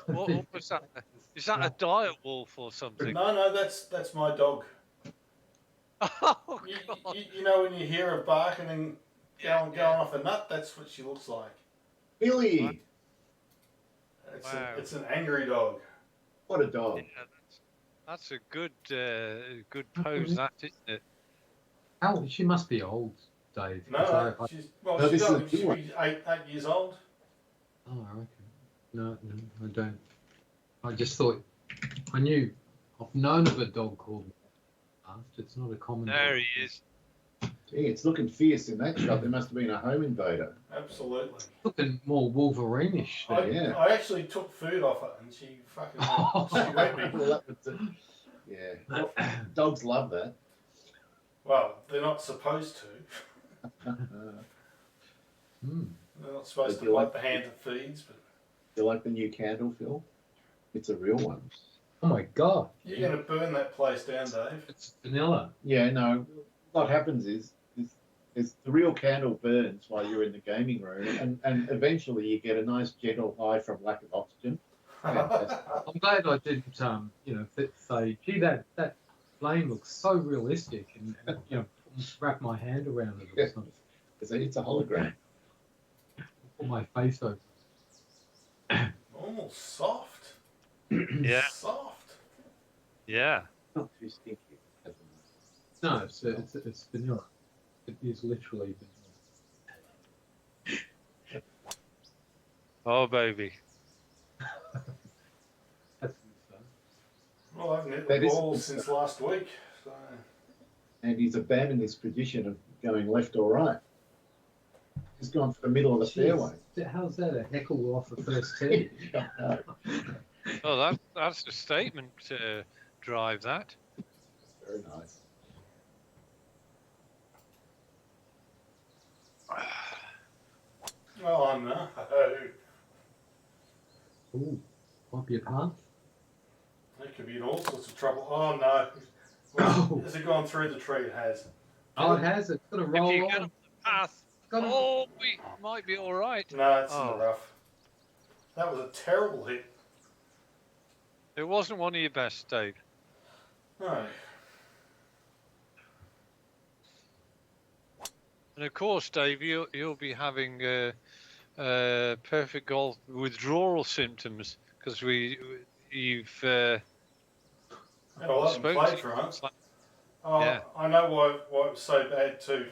What was that? Is that a dire wolf or something? No, that's my dog. Oh God! You know when you hear her barking and going off a nut, that's what she looks like. Billy! Wow. It's an angry dog. What a dog. Yeah, that's a good pose, that, isn't it? How she must be old, Dave. No, she's be 8 years old. Oh, okay. No, I don't. I just thought I've known of a dog called. It's not a common. There dog. he is. Gee, it's looking fierce in that shot. There must have been a home invader. Absolutely. Looking more Wolverine-ish. I actually took food off it, and she fucking she went me. Well, yeah, well, dogs love that. Well, they're not supposed to. They're not supposed to bite the hand that feeds. But you like the new candle, Phil? It's a real one. Oh my God! You're going to burn that place down, Dave. It's vanilla. Yeah, no. What happens is the real candle burns while you're in the gaming room, and eventually you get a nice gentle high from lack of oxygen. I'm glad I didn't, say, gee, that flame looks so realistic, and wrap my hand around it or something. It's a hologram. Put my face over. Oh, soft. Yeah. Soft. Yeah. Not too stinky. No, it's vanilla. It is literally vanilla. Oh, baby. That's well, I haven't hit the ball since last week. So. And he's abandoned his tradition of going left or right. He's gone for the middle of the fairway. How's that a heckle off the first tee? Oh, that's a statement drive, that. Very nice. Oh, no. Ooh, might be a punt. It could be in all sorts of trouble. Oh, no. Well, has it gone through the tree? It has. Oh, it has. It's going to roll If you on. get up the path, we might be all right. No, it's in the rough. That was a terrible hit. It wasn't one of your best, Dave. No. And of course, Dave, you'll be having perfect golf withdrawal symptoms because you've I haven't played for it. Oh, yeah. I know why it was so bad too.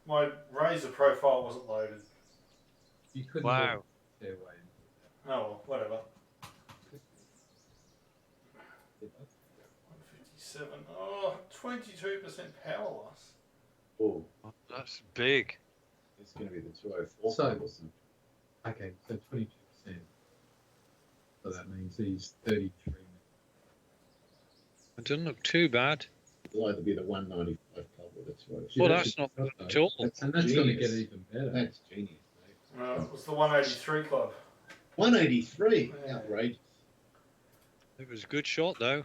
my Razor profile wasn't loaded. You couldn't. Wow. Oh well, whatever. 157. Oh, 22% power loss. Oh, that's big. It's going to be the 204. So, okay, so 22%. So that means he's 33. It doesn't look too bad. It'll either be the 195 club or the 204. Well, that's not bad at all. And that's going to get even better. That's genius. It was the 183 club. 183? Yeah. Outrageous. It was a good shot, though.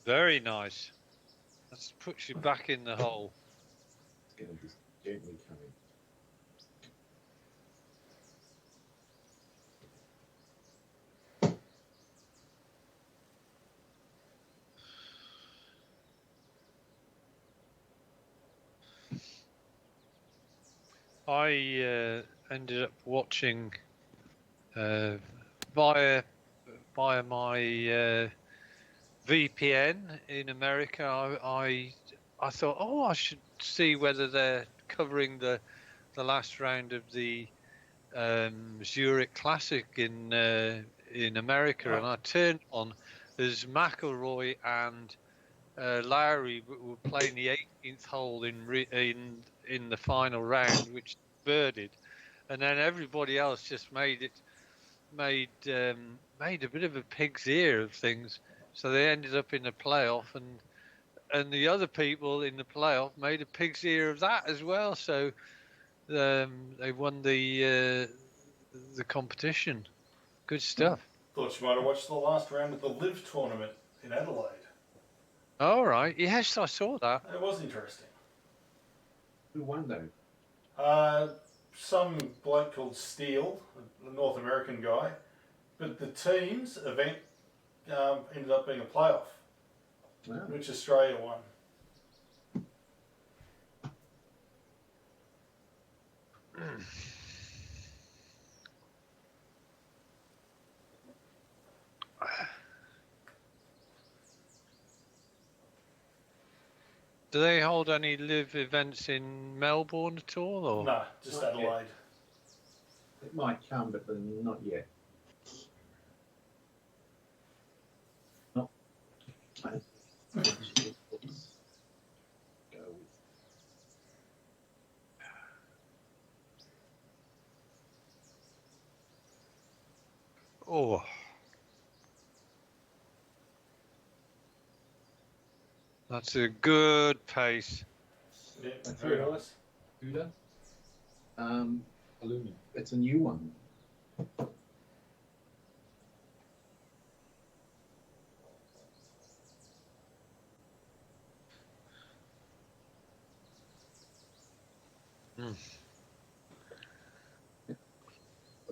Very nice. That puts you back in the hole. It's going to just gently come in. I ended up watching via my VPN in America. I thought, I should see whether they're covering the last round of the Zurich Classic in America, and I turned on as McIlroy and Lowry were playing the 18th hole in the final round, which birded, and then everybody else just made a bit of a pig's ear of things. So they ended up in the playoff, and the other people in the playoff made a pig's ear of that as well. So they won the competition. Good stuff. Thought you might have watched the last round of the Live tournament in Adelaide. All right. Yes, I saw that. It was interesting. Who won though? some bloke called Steele, the North American guy, but the teams event ended up being a playoff, which Australia won. Do they hold any live events in Melbourne at all? Or? No, just Not Adelaide. It might come, but not yet. No. Go with. Oh. That's a good pace. Yeah, That's very it. nice. Buda? Aluminum. It's a new one.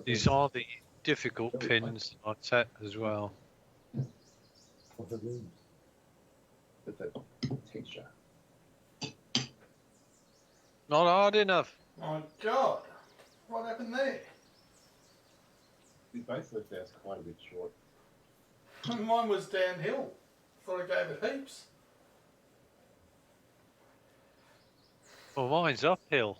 These are the difficult pins I'd set as well. But the texture. Not hard enough. My God, what happened there? We both left ours quite a bit short. Mine was downhill. Thought I gave it heaps. Well, mine's uphill.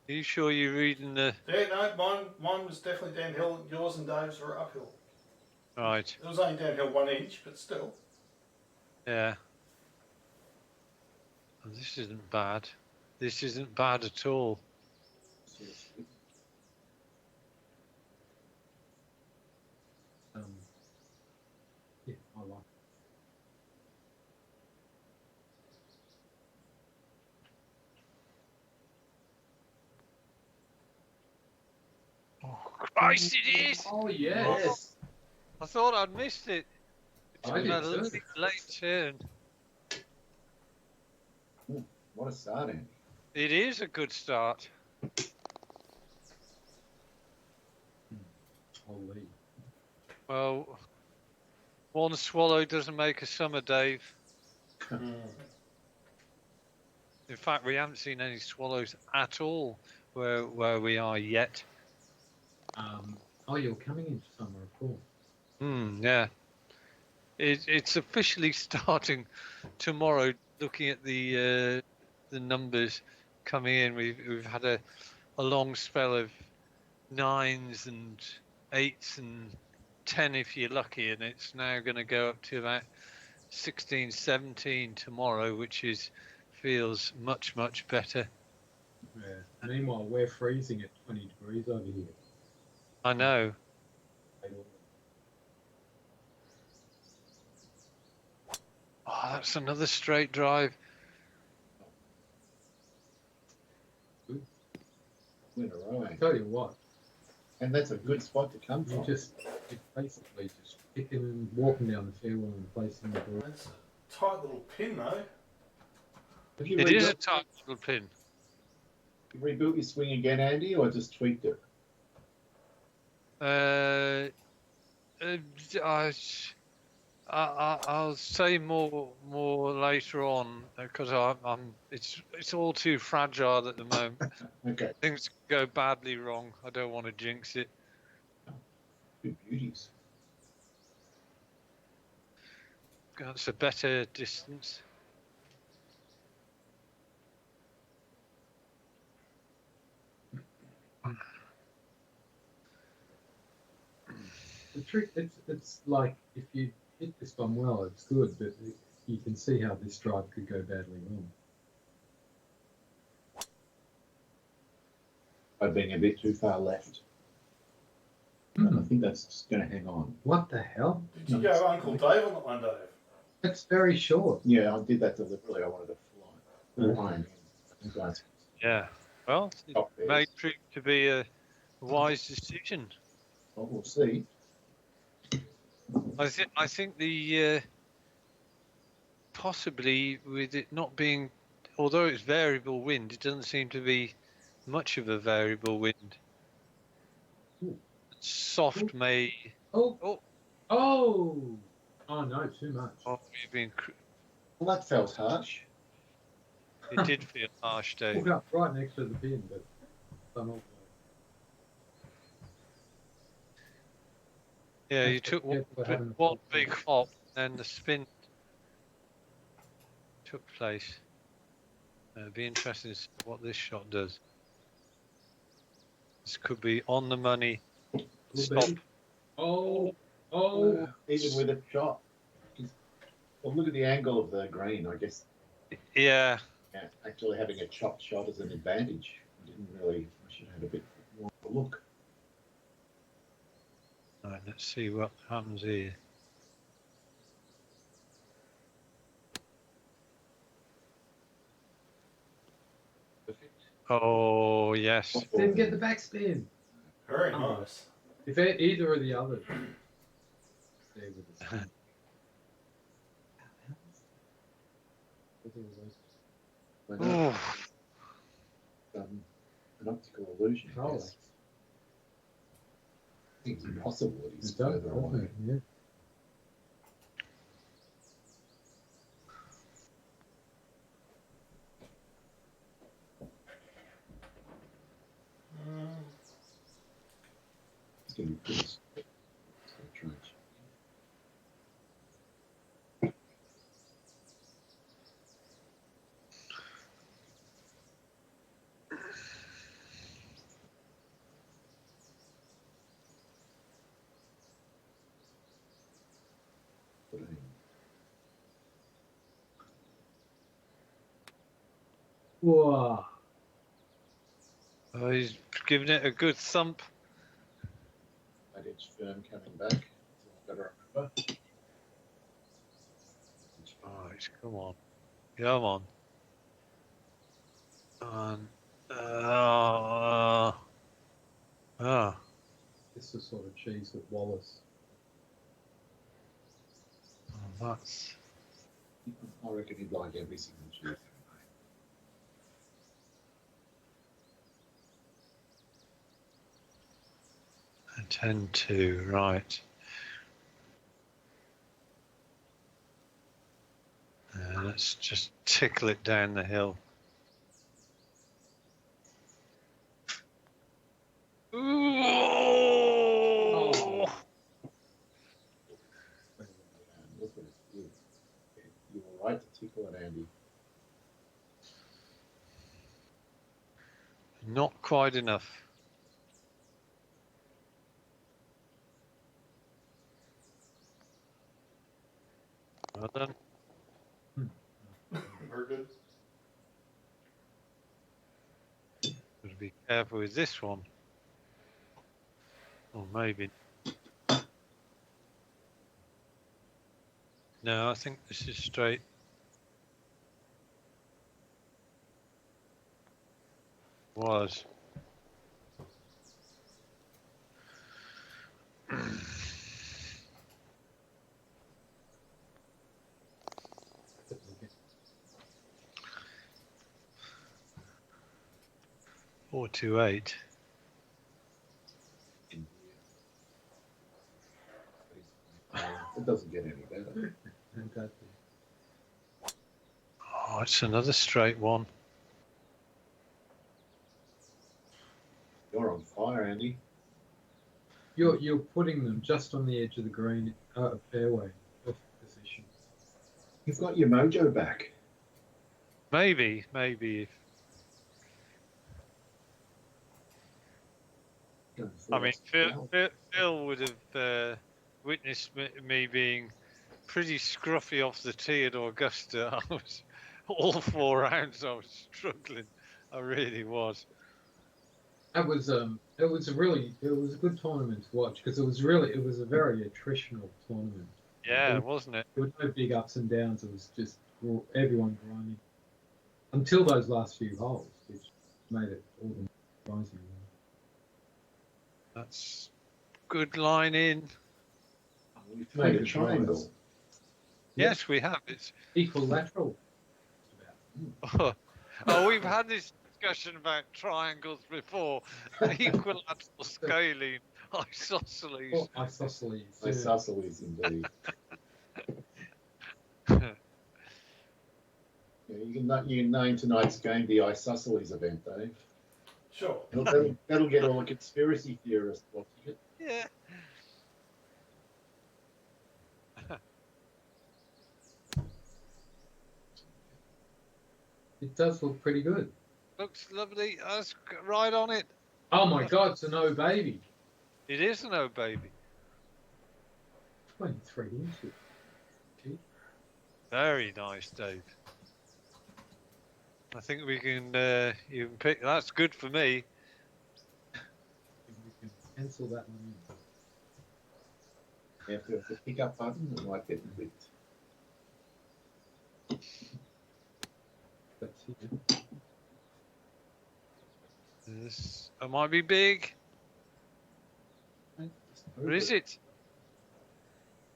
Are you sure you're reading the... Yeah, no, mine was definitely downhill. Yours and Dave's were uphill. Right. It was only downhill 1 inch, but still. Yeah. Oh, this isn't bad. This isn't bad at all. Yeah, I like Oh, Christ, it is! Oh, yes. I thought I'd missed it. It I took did a too. late turn. What a start, Andy. It is a good start. Holy. Well, one swallow doesn't make a summer, Dave. In fact, we haven't seen any swallows at all where we are yet. Oh, you're coming into summer, of course. Yeah. It's officially starting tomorrow. Looking at the numbers coming in, we've had a long spell of 9s and 8s and 10 if you're lucky, and it's now going to go up to about 16, 17 tomorrow, which feels much better. Yeah. Meanwhile, we're freezing at 20 degrees over here. I know. Oh, that's another straight drive. Good. In a row, I Andy. tell you what, And that's a good spot to come you from. you're basically just picking and walking down the fairway and placing the ball. That's a tight little pin, though. Have you It is a rebuilt, tight little pin. rebuilt your swing again, Andy, or just tweaked it? I'll say more later on because it's all too fragile at the moment. Okay. Things go badly wrong. I don't want to jinx it. Good beauties. That's a better distance. The trick, it's like if you hit this one well, it's good, but you can see how this drive could go badly wrong. By being a bit too far left. I think that's going to hang on. What the hell? Did you go Uncle Dave on that one, Dave? That's very short. Yeah, I did that deliberately. I wanted to fly. Yeah. Well, it may prove to be a wise decision. Well, we'll see. I think the possibly with it not being, although it's variable wind, it doesn't seem to be much of a variable wind. Ooh. Soft may. Oh, Oh, oh, oh no, too much. oh, you've been. Well, that felt harsh. It did feel harsh, Dave. Pulled up right next to the pin, but I'm not. Yeah, you That's took what you get for having a one full big pin. hop, and the spin took place. It'd be interesting to see what this shot does. This could be on the money. Could Stop. be. Oh, Even with a shot. Well, look at the angle of the green. I guess Yeah. actually having a chopped shot is an advantage. I should have had a bit more of a look. All right, let's see what happens here. Perfect. Oh, yes. didn't get the backspin. Very Oh. nice. If either of the others. There with the spin. Why not? Oh, An optical illusion. Oh, Yes. I think it's impossible that he's It's done, further away. yeah. It's going to be pretty. It's going to try and put it in. Whoa. oh, he's giving it a good thump. That edge firm coming back. So I've got to remember. All right, come on. Come on. And, This is sort of cheese with Wallace. oh, that's. I reckon he'd like every single shoot. A 10-2, right. Let's just tickle it down the hill. Ooh! Look at it. You were right to tickle it, Andy. Not quite enough. Well done. Very good. Got to be careful with this one. Or maybe. No, I think this is straight. Was. Four two eight. It doesn't get any better. Fantastic. Oh, it's another straight one. You're on fire, Andy. You're putting them just on the edge of the green fairway of position. You've got your mojo back. Maybe if. I mean, Phil would have witnessed me being pretty scruffy off the tee at Augusta. I was all 4 rounds. I was struggling. I really was. It was a good tournament to watch because it was a very attritional tournament. Yeah, wasn't it? There were no big ups and downs. It was just everyone grinding until those last few holes, which made it all the more surprising. That's good line in. We've made a triangle. Yes, we have. It's Equilateral. oh, we've had this discussion about triangles before. Equilateral scaling, isosceles. Oh, isosceles. Yeah. Isosceles, indeed. Yeah, you can name tonight's game the Isosceles event, Dave. Sure. That'll get all the conspiracy theorists watching it. Yeah. It does look pretty good. Looks lovely. That's right on it. Oh my God, it's an O baby. It is an O baby. 23 inches. Gee. Very nice, Dave. I think we can. You can pick. That's good for me. We can pencil that one in. Yeah, if there's a pick-up button, it might get clicked. That's it. This it might be big. Or is it?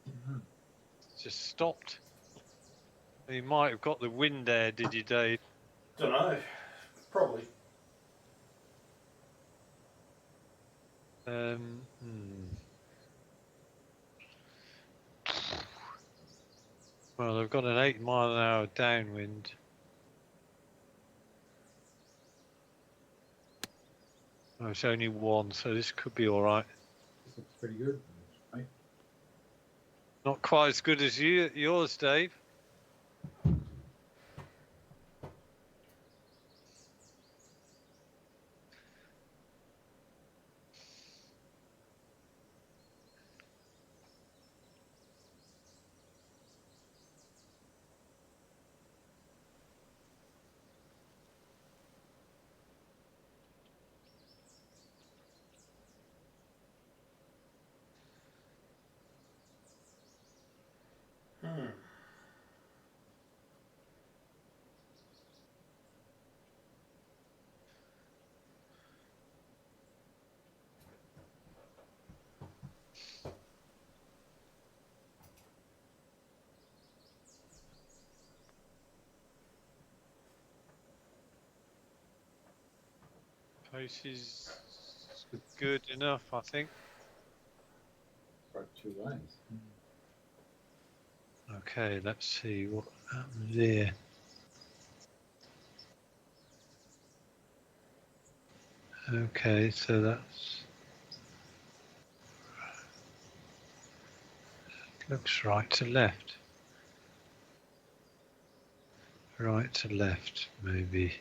Mhm. It's just stopped. You might have got the wind there, did you, Dave? Don't know. Probably. Well, they've got an 8-mile-an-hour downwind. Oh, it's only 1, so this could be all right. This looks pretty good. Right? Not quite as good as yours, Dave. Pace is good enough, I think. Broke 2 ways. Okay, let's see what happens here. Okay, so that's looks right to left. Right to left, maybe.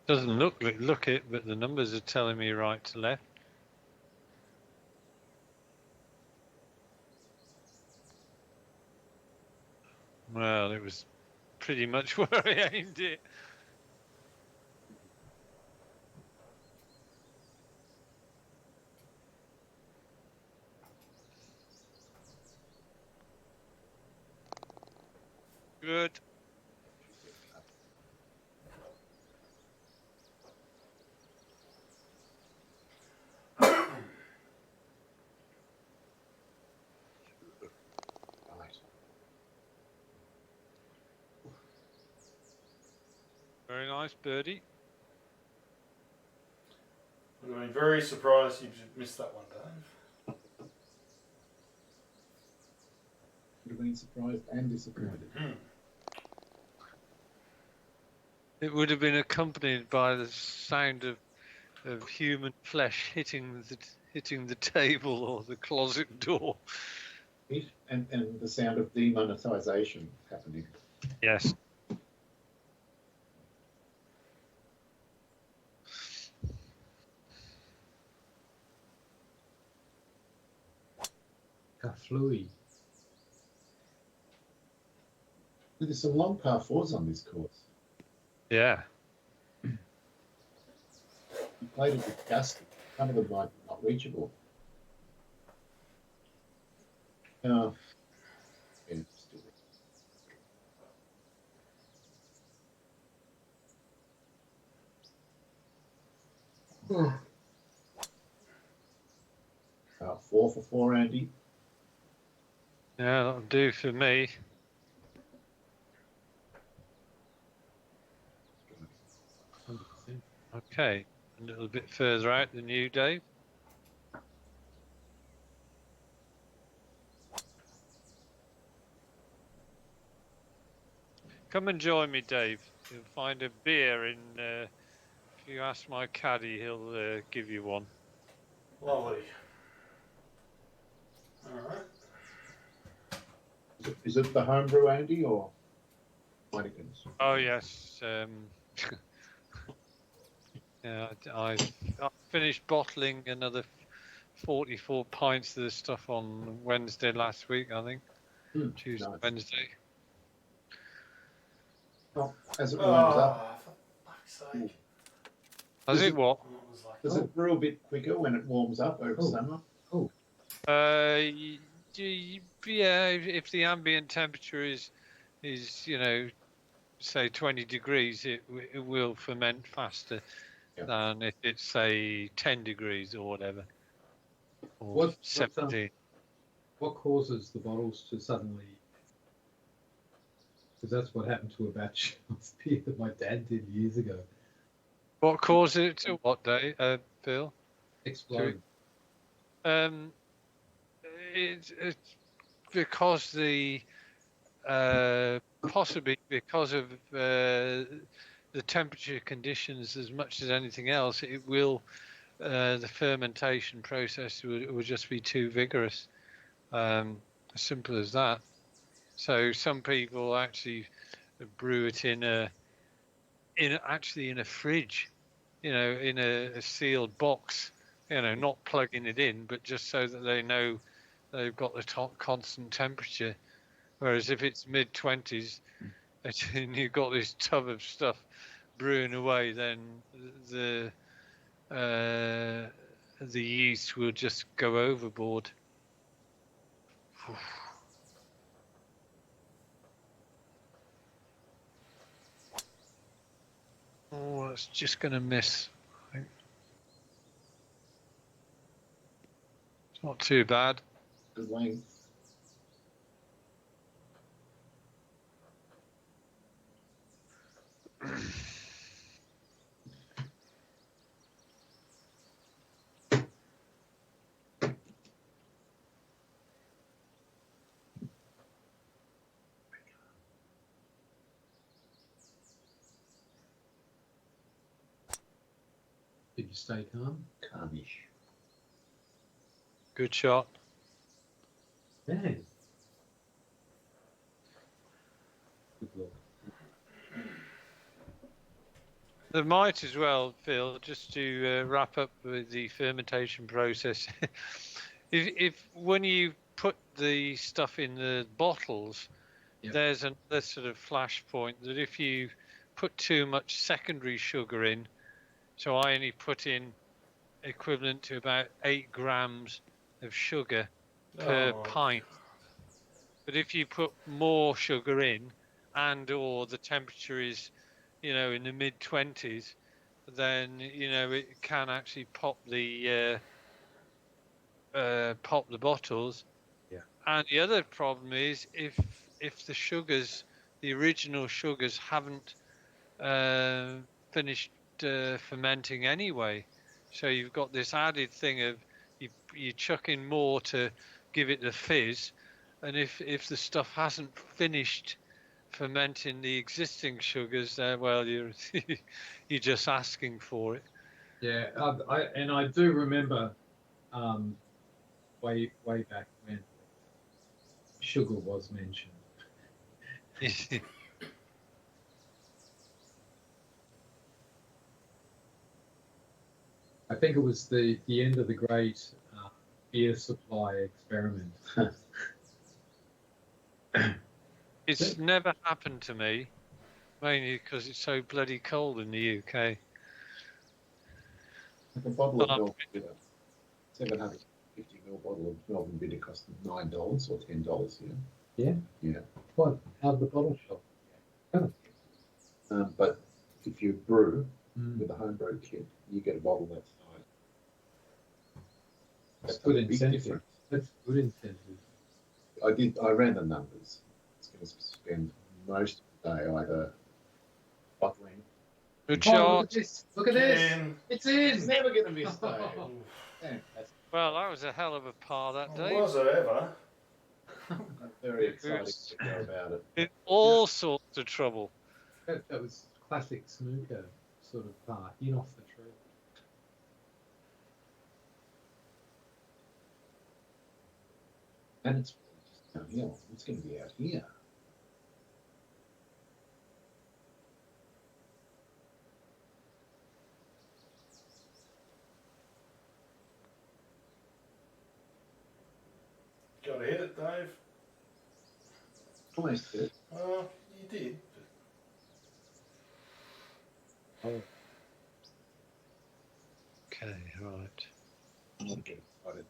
Doesn't look it, but the numbers are telling me right to left. Well, it was pretty much where I aimed it. Good. Right. Very nice, birdie. Would have been very surprised if you missed that one, Dave. Would have been surprised and disappointed. It would have been accompanied by the sound of human flesh hitting the table or the closet door. And the sound of demonetization happening. Yes. Fluey. There's some long par 4s on this course. Yeah. You played it with gusty. Some of them might be not reachable. Yeah, still. Oh. 4 for 4, Andy. Yeah, that'll do for me. Okay, a little bit further out than you, Dave. Come and join me, Dave. You'll find a beer in. If you ask my caddy, he'll give you one. Lovely. All right. Is it the homebrew, Andy, or Heineken's? Oh yes. Yeah, I finished bottling another 44 pints of this stuff on Wednesday last week, I think. Tuesday, Nice. Wednesday. Well, as it warms up, For fuck's sake. Has it what? Oh, it was like, does it brew a bit quicker when it warms up over summer? Yeah, if the ambient temperature is say 20 degrees, it will ferment faster than if it's say 10 degrees or whatever, or 17. What causes the bottles to suddenly? Because that's what happened to a batch of beer that my dad did years ago. What causes it to what, Dave? Phil? Explode. It's because possibly because of the temperature conditions as much as anything else, it will the fermentation process will just be too vigorous. As simple as that. So some people actually brew it in a fridge, in a sealed box, not plugging it in, but just so that they know they've got the constant temperature. Whereas if it's mid-20s and you've got this tub of stuff brewing away, then the yeast will just go overboard. Oh, it's just going to miss. It's not too bad. Good length. Did you stay calm? Calmish. Good shot. Yeah. Good luck. There might as well, Phil, just to wrap up with the fermentation process. if when you put the stuff in the bottles, there's another sort of flash point that if you put too much secondary sugar in, so I only put in equivalent to about 8 grams of sugar per pint. But if you put more sugar in, and or the temperature is, in the mid-20s, then it can actually pop the bottles. Yeah. And the other problem is if the original sugars haven't finished fermenting anyway, so you've got this added thing of you chuck in more to give it the fizz, and if the stuff hasn't finished fermenting the existing sugars, well, you're you're just asking for it. Yeah, I do remember way back when sugar was mentioned. I think it was the end of the great beer supply experiment. It's never happened to me, mainly because it's so bloody cold in the UK. Like a bottle of Melbourne bitter, 750ml bottle of Melbourne bitter cost $9 or $10 here. Yeah. Yeah. What? Out of the bottle shop. But if you brew with a homebrew kit, you get a bottle that size. That's good incentive. That's good incentive. I ran the numbers. It's going to spend most of the day either bottling Good Oh, look shot. at this! Look at Get this! in. It's It's in! never going to miss, Dave. Oof. Fantastic. Well, that was a hell of a par that day. Was it ever? I'm very It excited was to go about it. in all sorts of trouble. That was classic snooker sort of par, in off the tree. And it's just downhill. It's going to be out here. Got to hit it, Dave. Almost hit it. Well, you did. Oh, Okay, right. I'm going to get excited.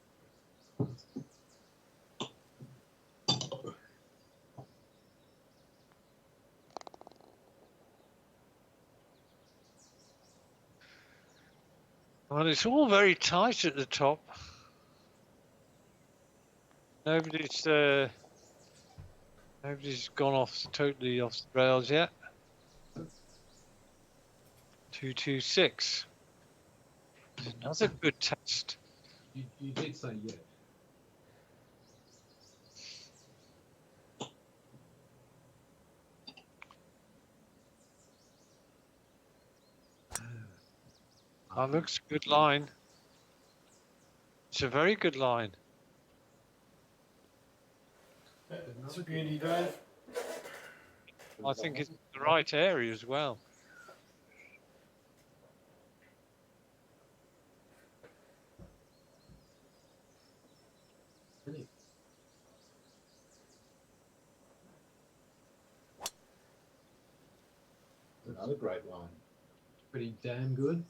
Well, it's all very tight at the top. Nobody's gone totally off the rails yet. 226. Another good test. You did say yeah. That looks a good line. It's a very good line. Yeah, it's a beauty, Dave. I think it's the right area as well. Another great line. Pretty damn good.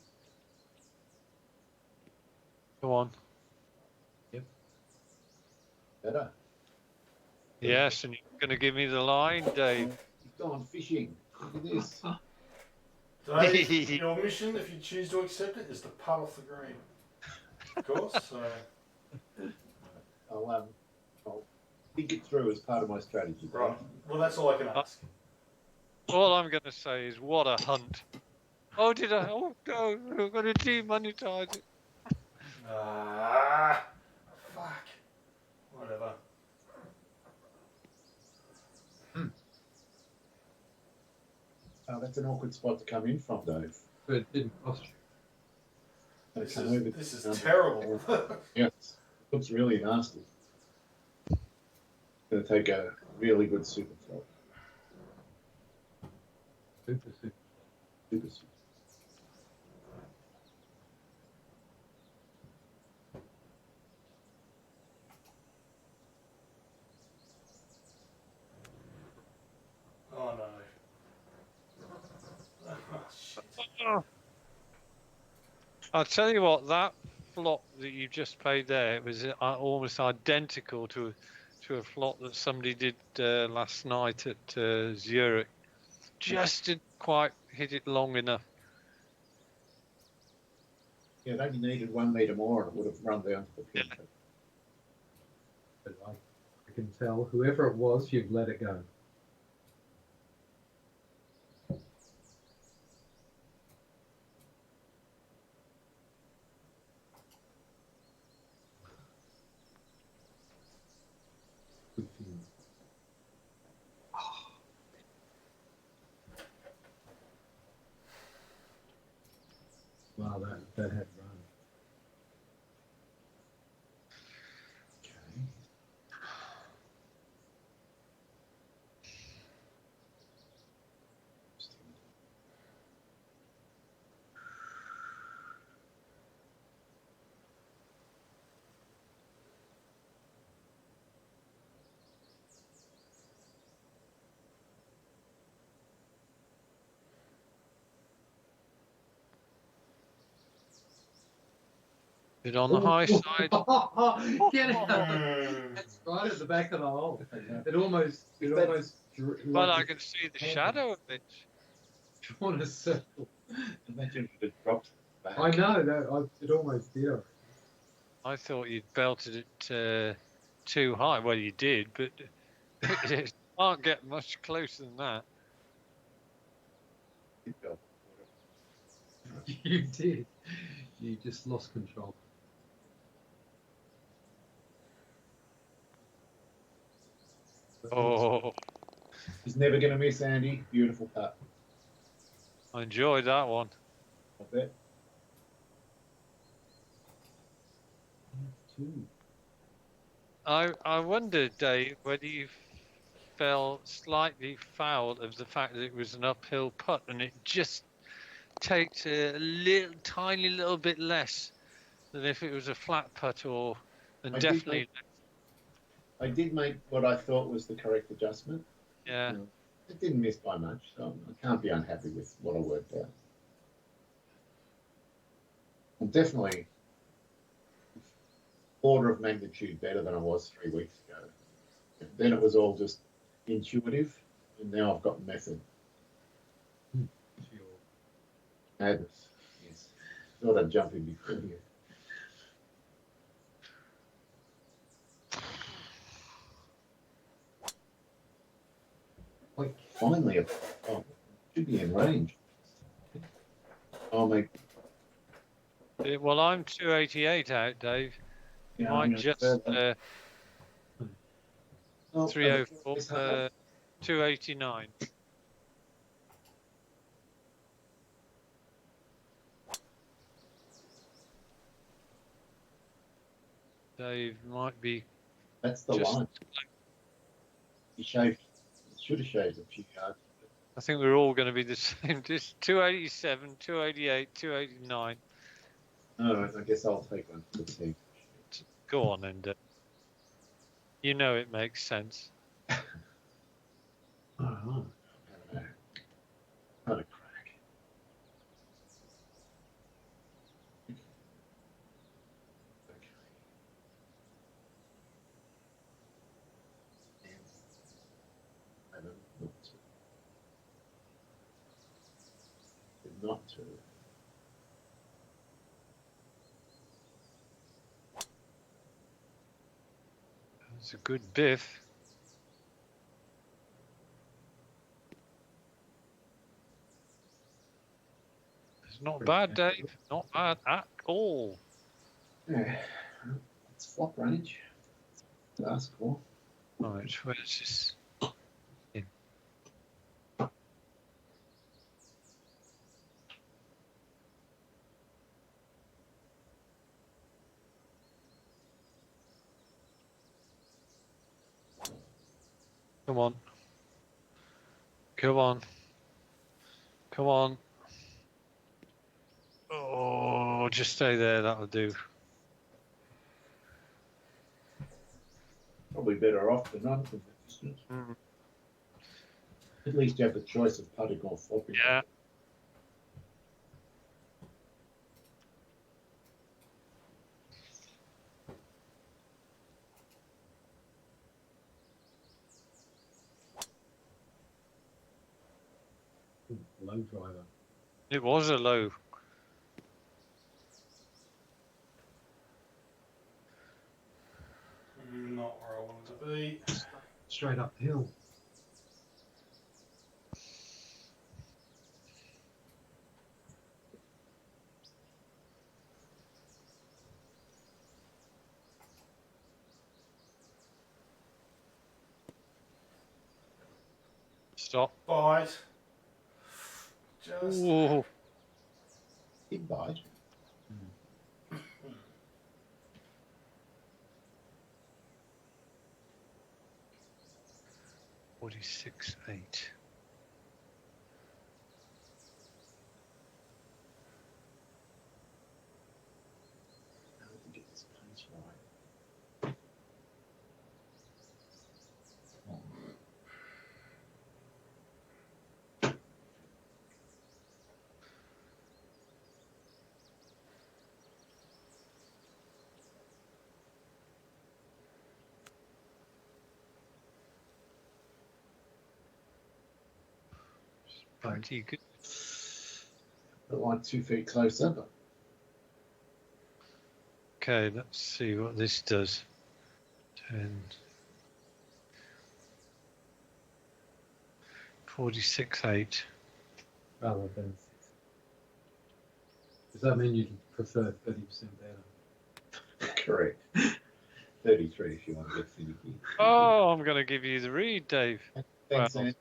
Go on. Better. Yes, and you're going to give me the line, Dave. He's gone fishing. Look at this. Dave, your mission, if you choose to accept it, is to putt off the green. Of course. So. I'll think it through as part of my strategy. Right. Well, that's all I can ask. All I'm going to say is, what a hunt. Oh, did I? Oh, no, I'm going to demonetize it. Ah, fuck. Whatever. Oh, that's an awkward spot to come in from, Dave. But it didn't cost you. This is terrible. Yes, it looks really nasty. Going to take a really good super flop. Super. Super. Oh no. Oh, shit. I'll tell you what, that flop that you just played there, it was almost identical to a flop that somebody did last night at Zurich. Just didn't quite hit it long enough. Yeah, it only needed 1 metre more and it would have run down to the pin. Yeah. But I can tell whoever it was, you've let it go. Good for you. Wow, that had run. Okay. Bit on the high side. Get it! Hmm. That's right at the back of the hole. It almost Well, I can see the shadow of it. drawn a circle. Imagine if it dropped back. I know it almost did. I thought you'd belted it too high. Well, you did, but it can't get much closer than that. It fell. You did. You just lost control. Oh, He's never going to miss, Andy. Beautiful putt. I enjoyed that one. I bet. Two. I wonder, Dave, whether you felt slightly foul of the fact that it was an uphill putt and it just takes a little, tiny little bit less than if it was a flat putt, or and I definitely, did make what I thought was the correct adjustment. yeah. It didn't miss by much, so I can't be unhappy with what I worked out. I'm definitely order of magnitude better than I was 3 weeks ago. Then it was all just intuitive, and now I've got method. Sure. Madness. Yes. Thought I'd jump in before you. Like, Finally, should be in range. I'll make. Well, I'm 288 out, Dave. You Yeah, I'm might gonna just further- Oh, 304, it's hard. 289. Dave might be That's the just. line. He shaved. Should have shaved a few yards. I think we're all going to be the same. Just 287, 288, 289. All right, I guess I'll take one for the team. Go on, Ender. You know it makes sense. oh, Not a crack. Okay. And 11, not to. It's a good biff. It's not bad, Dave. Not bad at all. Yeah, it's flop range. Last call. Right, where's this? In. Come on. Come on. Come on. Oh, just stay there. That'll do. Probably better off than none from the distance. Mm, At least you have the choice of putting or flopping. yeah. low driver. It was a low. Not where I wanted to be. Straight uphill. Stop. Bite. Just. Ooh. Big bite. 46.8. How did you get this pace right? Pretty good. But like 2 feet closer, but Okay, let's see what this does. 10. 46.8. Rather than 6. Does that mean you prefer 30% better? Correct. 33 if you want to get finicky. Oh, I'm going to give you the read, Dave. Thanks, Well, Anthony.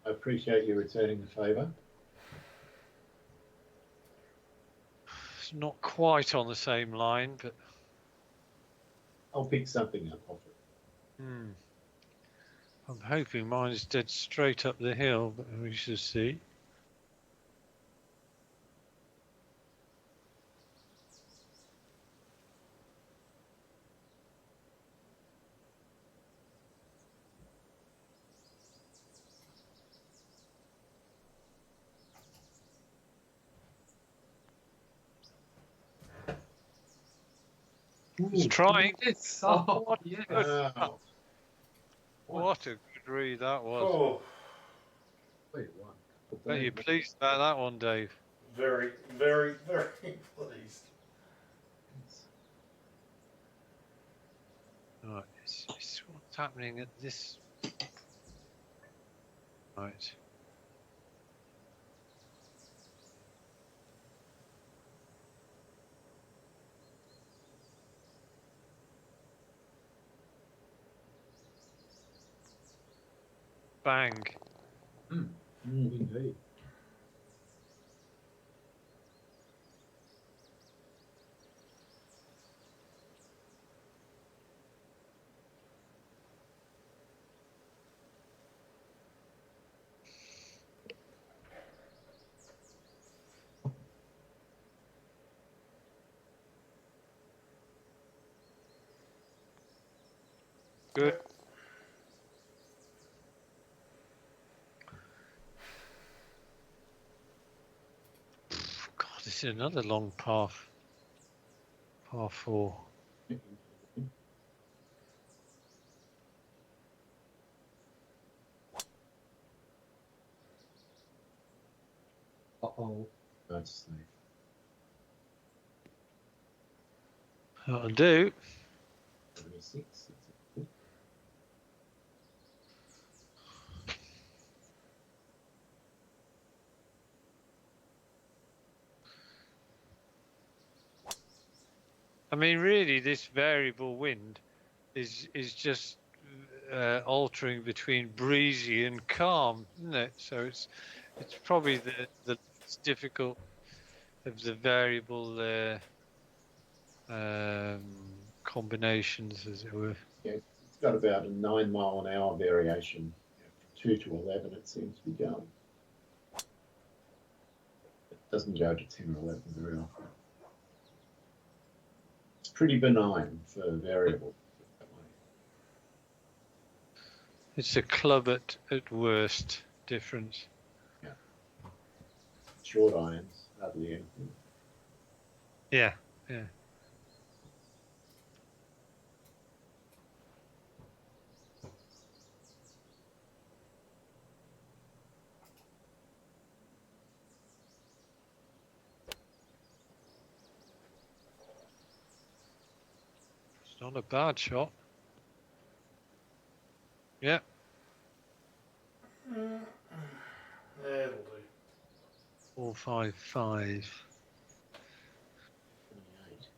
I appreciate you returning the favour. it's not quite on the same line, but I'll pick something up off it. I'm hoping mine is dead straight up the hill, but we shall see. It's trying. It's Oh, yeah. Wow. What a good read that was. Oh, Wait, one. Are you pleased about that one, Dave? very, very, very pleased. Right, it's what's happening at this. Right. Bang. Indeed. Good. God, this is another long par 4. Uh-oh. That's safe. That'll do. 76. I mean, really, this variable wind is just altering between breezy and calm, isn't it? So it's probably the least difficult of the variable combinations, as it were. Yeah, it's got about a 9 mile an hour variation. From 2 to 11, it seems to be going. It doesn't go to 10 or 11 very often. It's pretty benign for variable. It's a club at worst difference. Yeah. Short irons, hardly anything. Yeah. It's not a bad shot. Yeah. That'll do. 455. 28.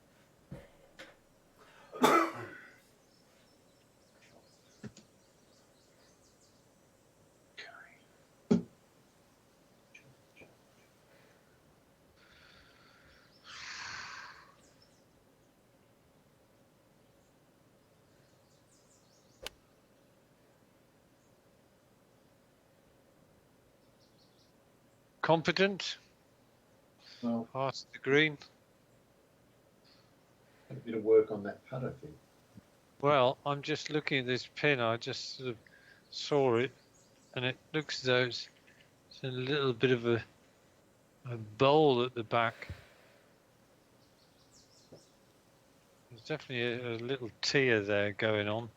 Competent. Well, Past the green. had a bit of work on that putt, I think. Well, I'm just looking at this pin. I just sort of saw it, and it looks as though it's a little bit of a bowl at the back. There's definitely a little tear there going on.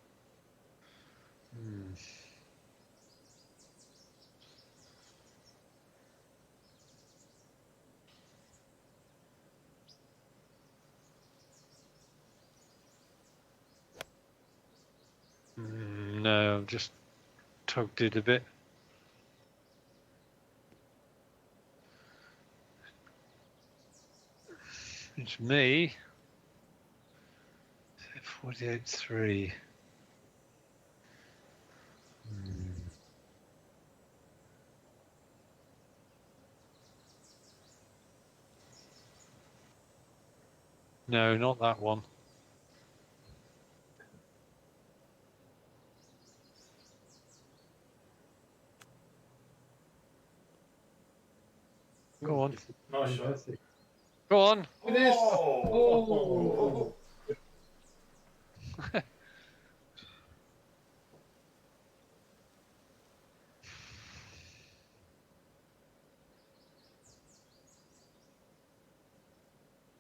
No, I've just tugged it a bit. It's me. 48.3. No, not that one. Go on. Nice shot. Fantastic. Go on. It is. Oh.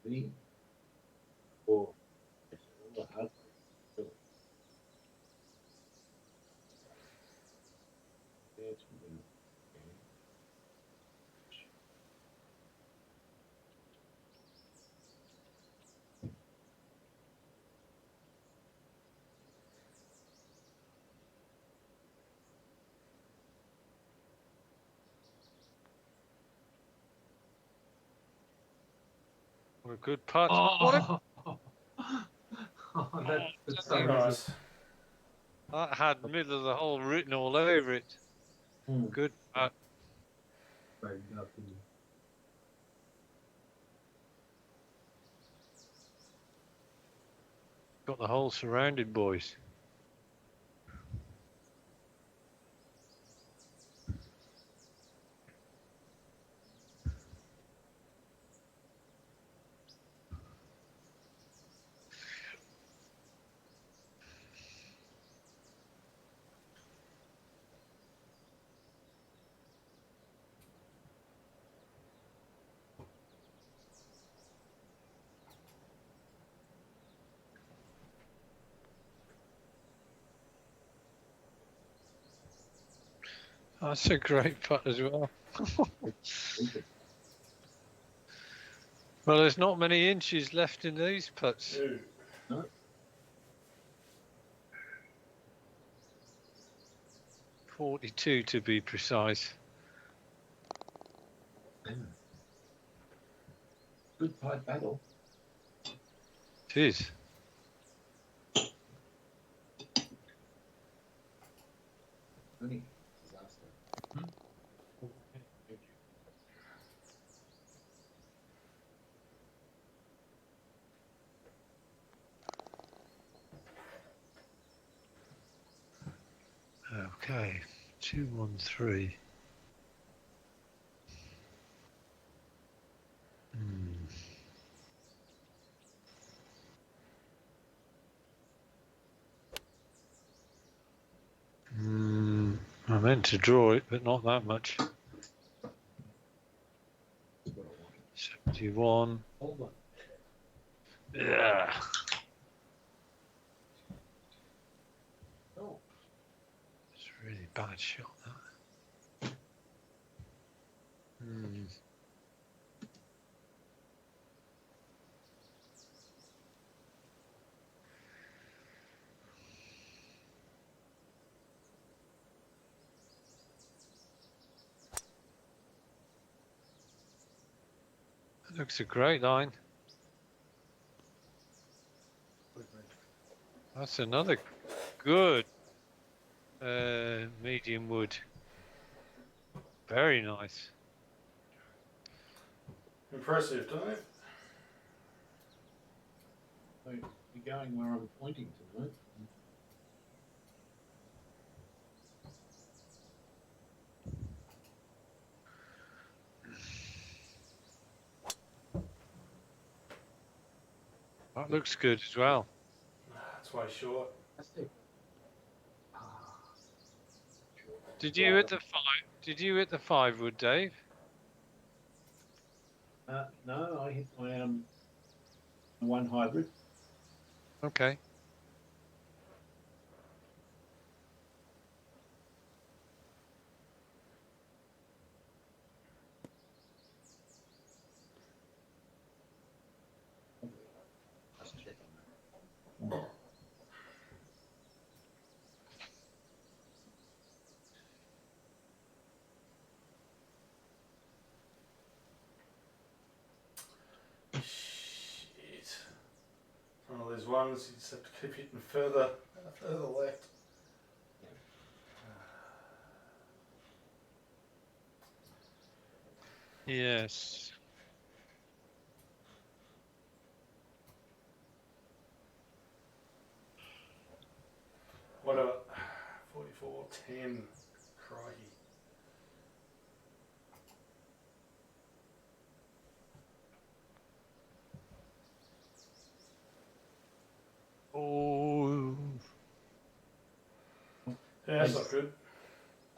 Me. Oh. It's all a hard one. That's good. What a good putt. What a, Oh, that's so easy. Nice. that had middle of the hole written all over it. Mm. Good putt. Very lucky. Got the hole surrounded, boys. That's a great putt as well. Well, there's not many inches left in these putts. Ew. No. 42 to be precise. Good tight battle. It is. Only disaster. Okay. Thank you. Okay. 213. I meant to draw it, but not that much. That's what I wanted. 71. Hold on. Yeah. Oh. It's a really bad shot, that. That looks a great line. That's another good medium wood. Very nice. Impressive, don't it? So you're going where I'm pointing tonight. That looks good as well. That's way short. Fantastic. Did you hit the 5? Did you hit the 5 wood, Dave? No, I hit my one hybrid. Okay. Let's check on that. those ones. You just have to keep hitting further left. Yes. Whatever. 44-10. Crikey. Oh. Yeah, that's not good.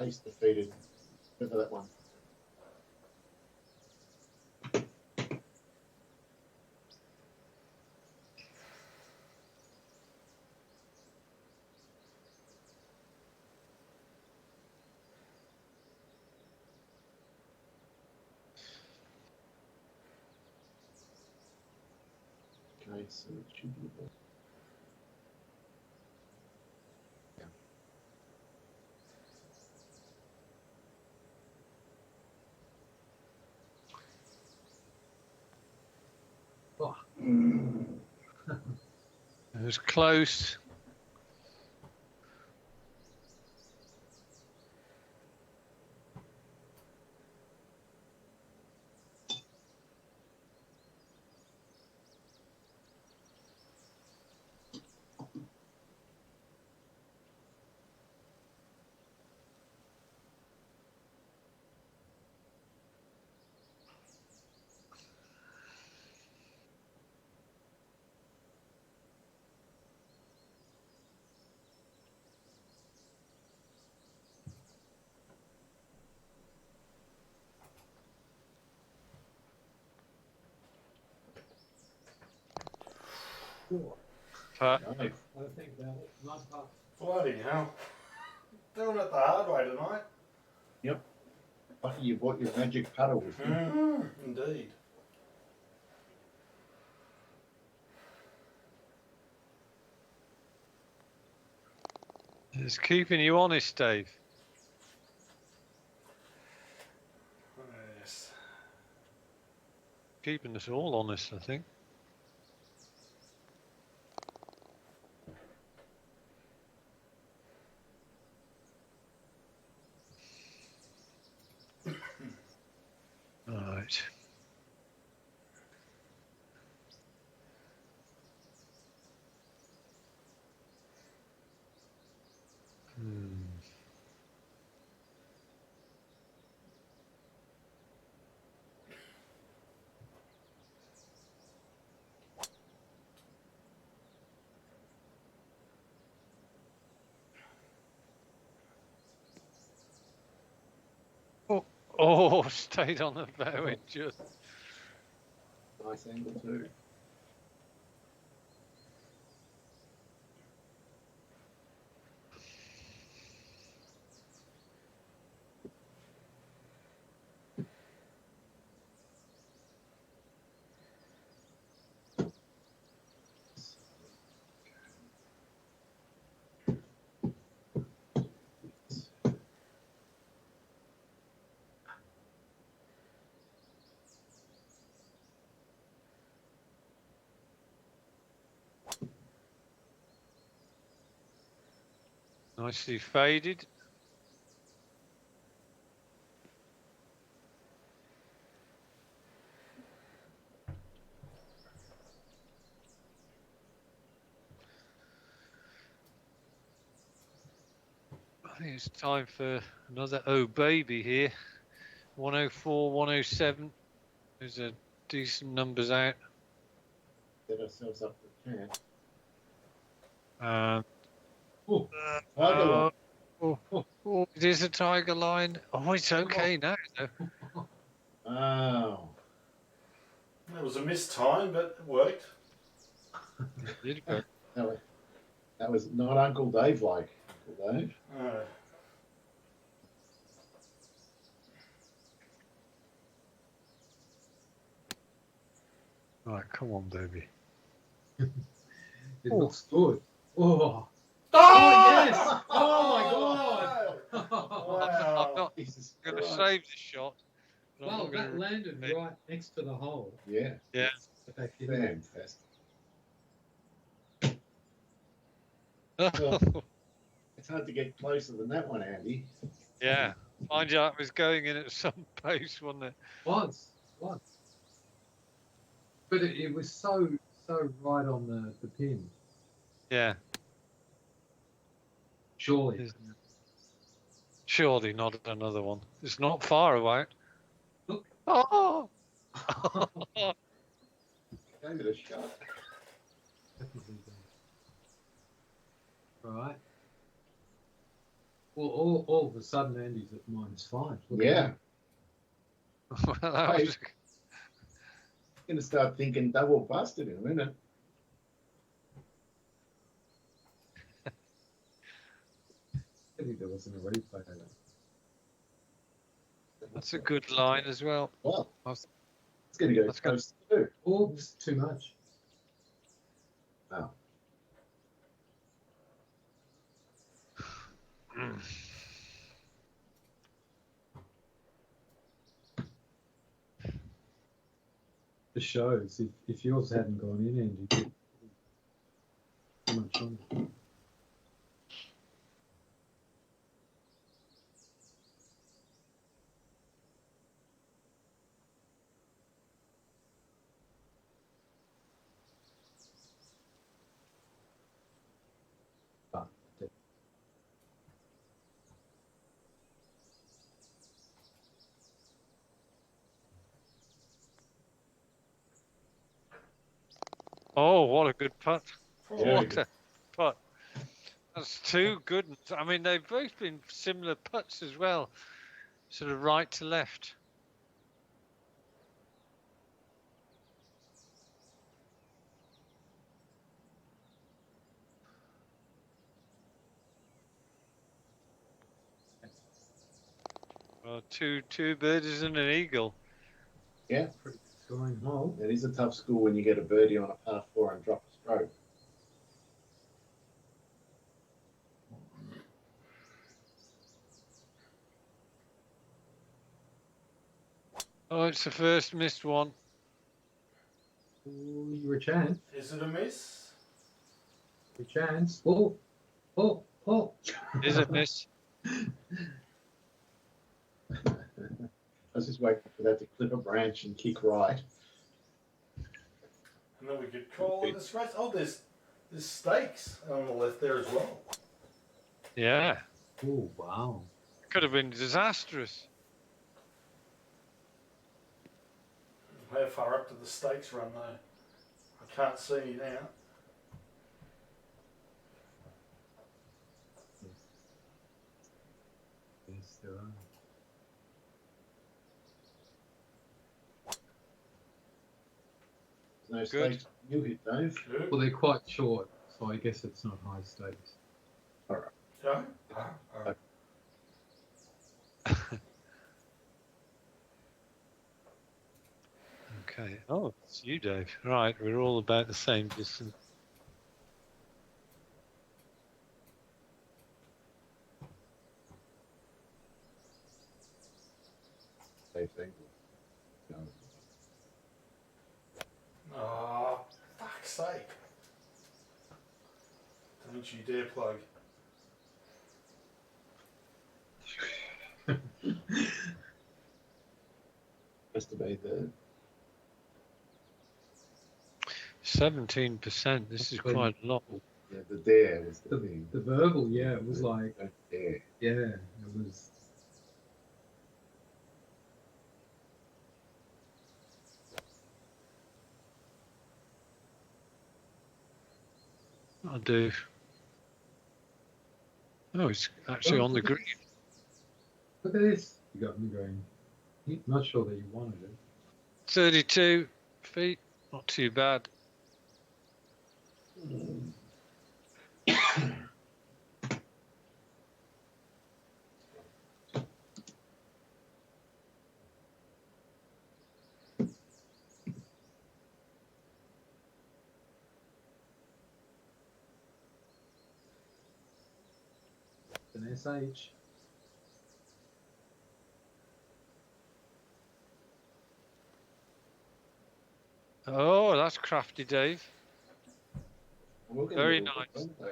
Ace defeated. Remember that one. Okay, so it should be there. Oh, It was close. cool. But No, I think about it. Nice part. Bloody hell. Doing it the hard way tonight. lucky you brought your magic paddle with you. Indeed. it's keeping you honest, Dave. Yes. Keeping us all honest, I think. Right. Oh, stayed on the bow and just. Nice angle too. Nicely faded. I think it's time for another oh baby here. 104, 107. There's a decent numbers out. Set ourselves up for a chance. Oh, Tiger line. Oh, it is a tiger line. Oh, it's okay now. Though. Wow. It was a missed time, but it worked. Did go. That was not Uncle Dave like. Uncle Dave. Right, come on, baby. it looks good. Oh, Oh, yes! Oh my god! I'm not Jesus going to Christ. save this shot. But I'm Well, not gonna that landed make- right next to the hole. Yeah. Yeah. If that didn't- Fantastic. It's hard to get closer than that one, Andy. Yeah. Mind you, it was going in at some pace, wasn't it? Was. But it was so right on the pin. Yeah. Surely. Is- Surely not another one. It's not far away. Look. Oh! Gave it a shot. Definitely do. Right. Well, all of a sudden, Andy's at -5. Look at Yeah. Well, that was, Going to start thinking double busted in a minute. I think there wasn't a replay of that. that's a good line as well. Well, I was- it's going to go That's good. close too. Oops, too much. Oh. The shows. If yours hadn't gone in, Andy, too much on it. Oh, what a good putt. Very What good. a putt. That's two good ones. I mean, they've both been similar putts as well. Sort of right to left. Well, two birdies and an eagle. Yeah, Pretty good scoring hole. it is a tough score when you get a birdie on a par 4 and drop a stroke. Oh, it's the first missed one. Ooh, you were a chance. Is it a miss? A chance. Oh. Is it miss? I was just waiting for that to clip a branch and kick right. And then we could call it a scratch. Oh, there's stakes on the left there as well. Yeah. Oh, wow. Could have been disastrous. How far up to the stakes run though? I can't see now. Yes, there are. There's Good. no stakes you hit, Dave. Good. Well, they're quite short, so I guess it's not high stakes. Joe? Okay. Oh, it's you, Dave. Right, we're all about the same distance. Safe angle. No. Oh, fuck's sake. Don't you dare plug. Has to be the 17%. This is quite a lot. the dare was the The, thing. the verbal, yeah, it was like, Don't dare. yeah, it was. I'll do. Oh, it's actually on the green. Look at this. You got me going. Not sure that you wanted it. 32 feet. Not too bad. An SH. Oh, that's crafty, Dave. We're gonna Very do a nice. good one, though.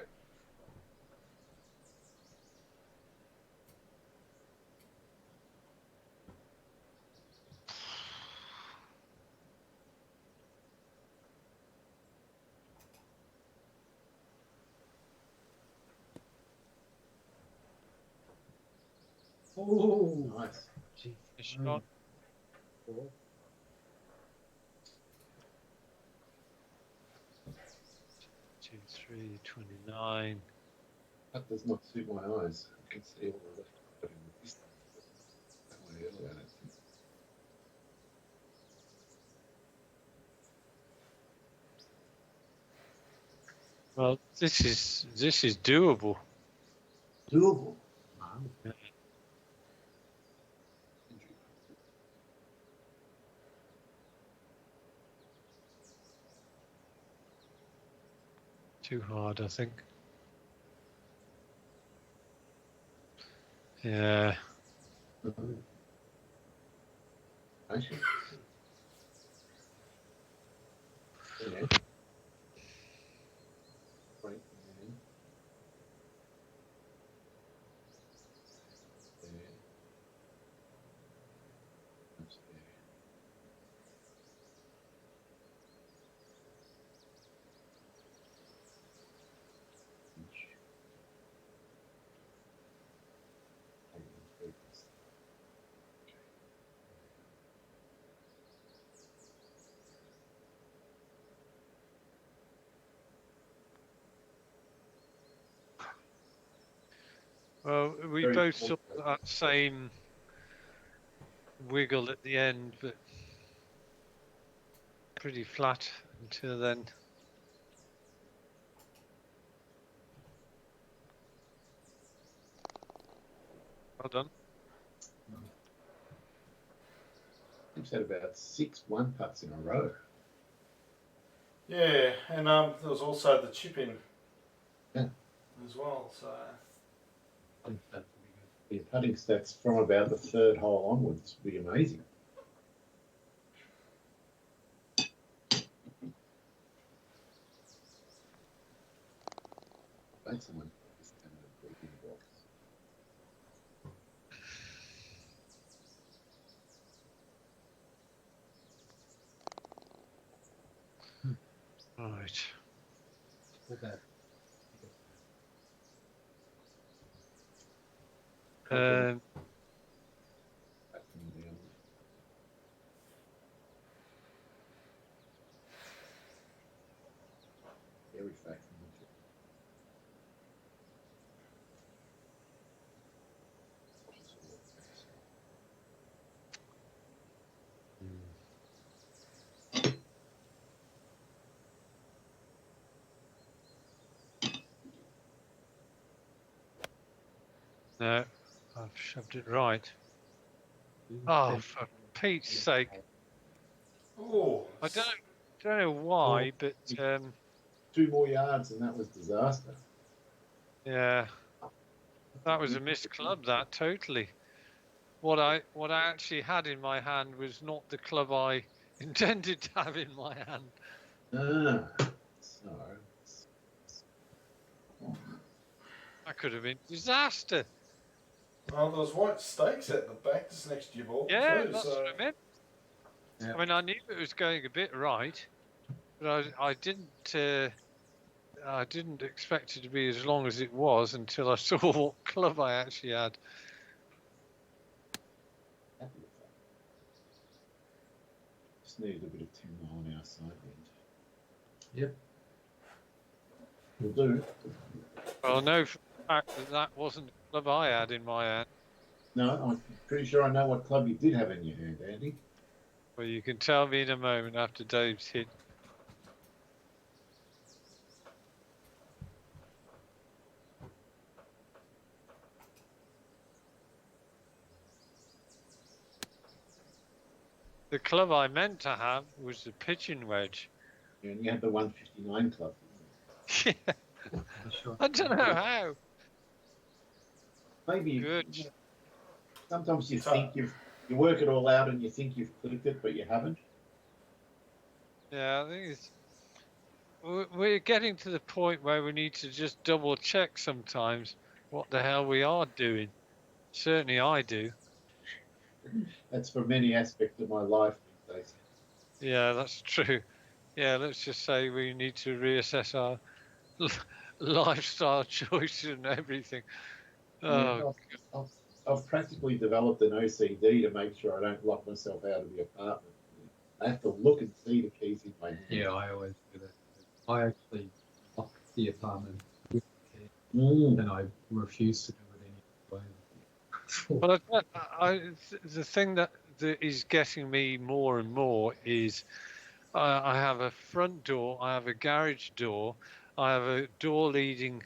Oh, Nice. geez. A shot. Four. 2, 3, 29. That does not suit my eyes. I can see all the left in the distance. That way early, I don't think. Well, this is doable. Doable. Wow. Too hard, I think. Yeah. Actually. Yeah. Right. Yeah. There. That's there. Inch. And then focus. Well, we Very both cool. saw that same wiggle at the end, but pretty flat until then. Well done. We've had about 6 1-putts in a row. Yeah, and there was also the chip in Yeah. as well. So I think that's pretty good. Your putting stats from about the 3rd hole onwards would be amazing. Made someone put this down in a briefing box. Right. All that. Um, Back from down. Very fat from the chip. Just a little fast. no, I've shoved it right. Oh, for Pete's sake! oh, I don't know why, but 2 more yards and that was disaster. yeah, that was a missed club. That totally. What I actually had in my hand was not the club I intended to have in my hand. So That could have been disaster. well, there was white stakes at the back just next to your ball Yeah, too. that's So what I meant. Yeah. I mean, I knew it was going a bit right, but I didn't expect it to be as long as it was until I saw what club I actually had. happy with that. Just needed a bit of timber on our side end. Yep. Will do. Well, no, for the fact that wasn't the club I had in my hand. No, I'm pretty sure I know what club you did have in your hand, Andy. Well, you can tell me in a moment after Dave's hit. The club I meant to have was the pitching wedge. Yeah, and you had the 159 club. Yeah, For sure. I don't know how. Maybe Good. sometimes you So- think you work it all out and you think you've clicked it, but you haven't. Yeah, I think we're getting to the point where we need to just double check sometimes what the hell we are doing. Certainly I do. That's for many aspects of my life these days. Yeah, that's true. Yeah, let's just say we need to reassess our lifestyle choices and everything. Yeah, Oh, I've practically developed an OCD to make sure I don't lock myself out of the apartment. I have to look and see the keys in my hand. Yeah, I always do that. I actually lock the apartment with the key, and I refuse to do it any way. But the thing that is getting me more and more is I have a front door, I have a garage door, I have a door leading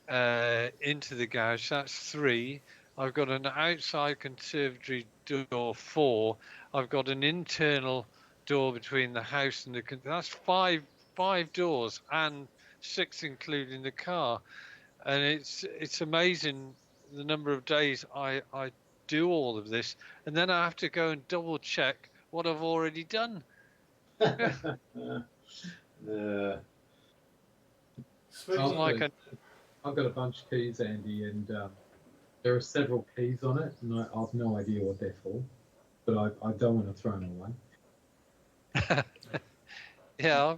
into the garage. That's 3. I've got an outside conservatory door, 4. I've got an internal door between the house and that's five doors, and 6 including the car. And it's amazing the number of days I do all of this, and then I have to go and double check what I've already done. Speaking like I've got a bunch of keys, Andy, and there are several keys on it, and I've no idea what they're for, but I don't want to throw them away. Yeah,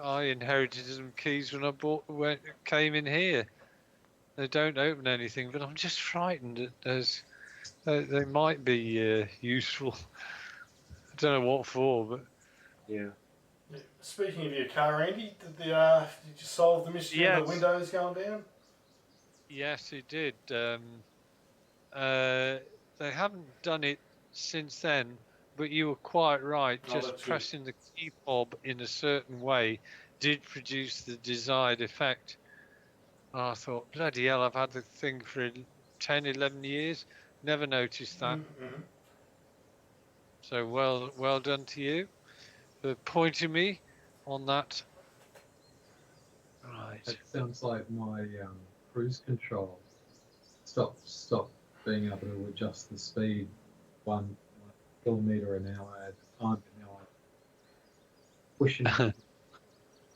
I inherited some keys when I came in here. They don't open anything, but I'm just frightened that they might be useful. I don't know what for, but Yeah. Speaking of your car, Andy, did you solve the mystery of the windows going down? Yes, it did. They haven't done it since then, but you were quite right. Just pressing the key fob in a certain way did produce the desired effect. I thought, bloody hell, I've had the thing for 10, 11 years. Never noticed that. Mm-hmm. So well done to you for pointing me on that. Right. That sounds like my cruise control. Stop being able to adjust the speed 1 kilometre an hour at a time. But now I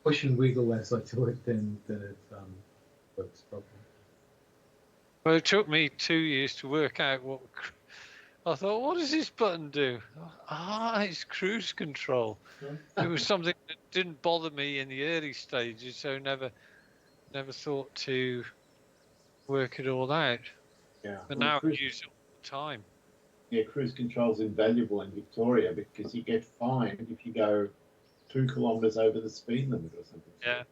push and wiggle as I do it, then it works properly. Well, it took me 2 years to work out what. I thought, what does this button do? It's cruise control. It was something that didn't bother me in the early stages, so never thought to work it all out. Yeah. But now I use it all the time. Yeah, cruise control's invaluable in Victoria because you get fined if you go 2 kilometres over the speed limit or something. Yeah.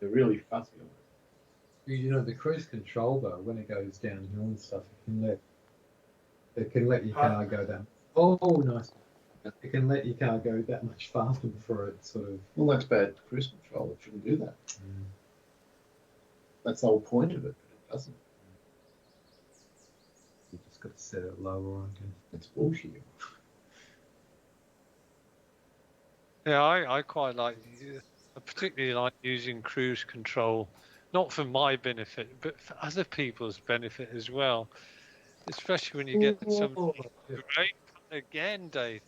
They're really fussy on it. You know, the cruise control though, when it goes downhill and stuff, it can let your car go down. Oh, nice. It can let your car go that much faster before it sort of. Well, that's bad cruise control. It shouldn't do that. That's the whole point of it, but it doesn't. You just got to set it lower, I guess. It's bullshit. Yeah, I quite like. I particularly like using cruise control, not for my benefit, but for other people's benefit as well. Especially when you get something great again, Dave.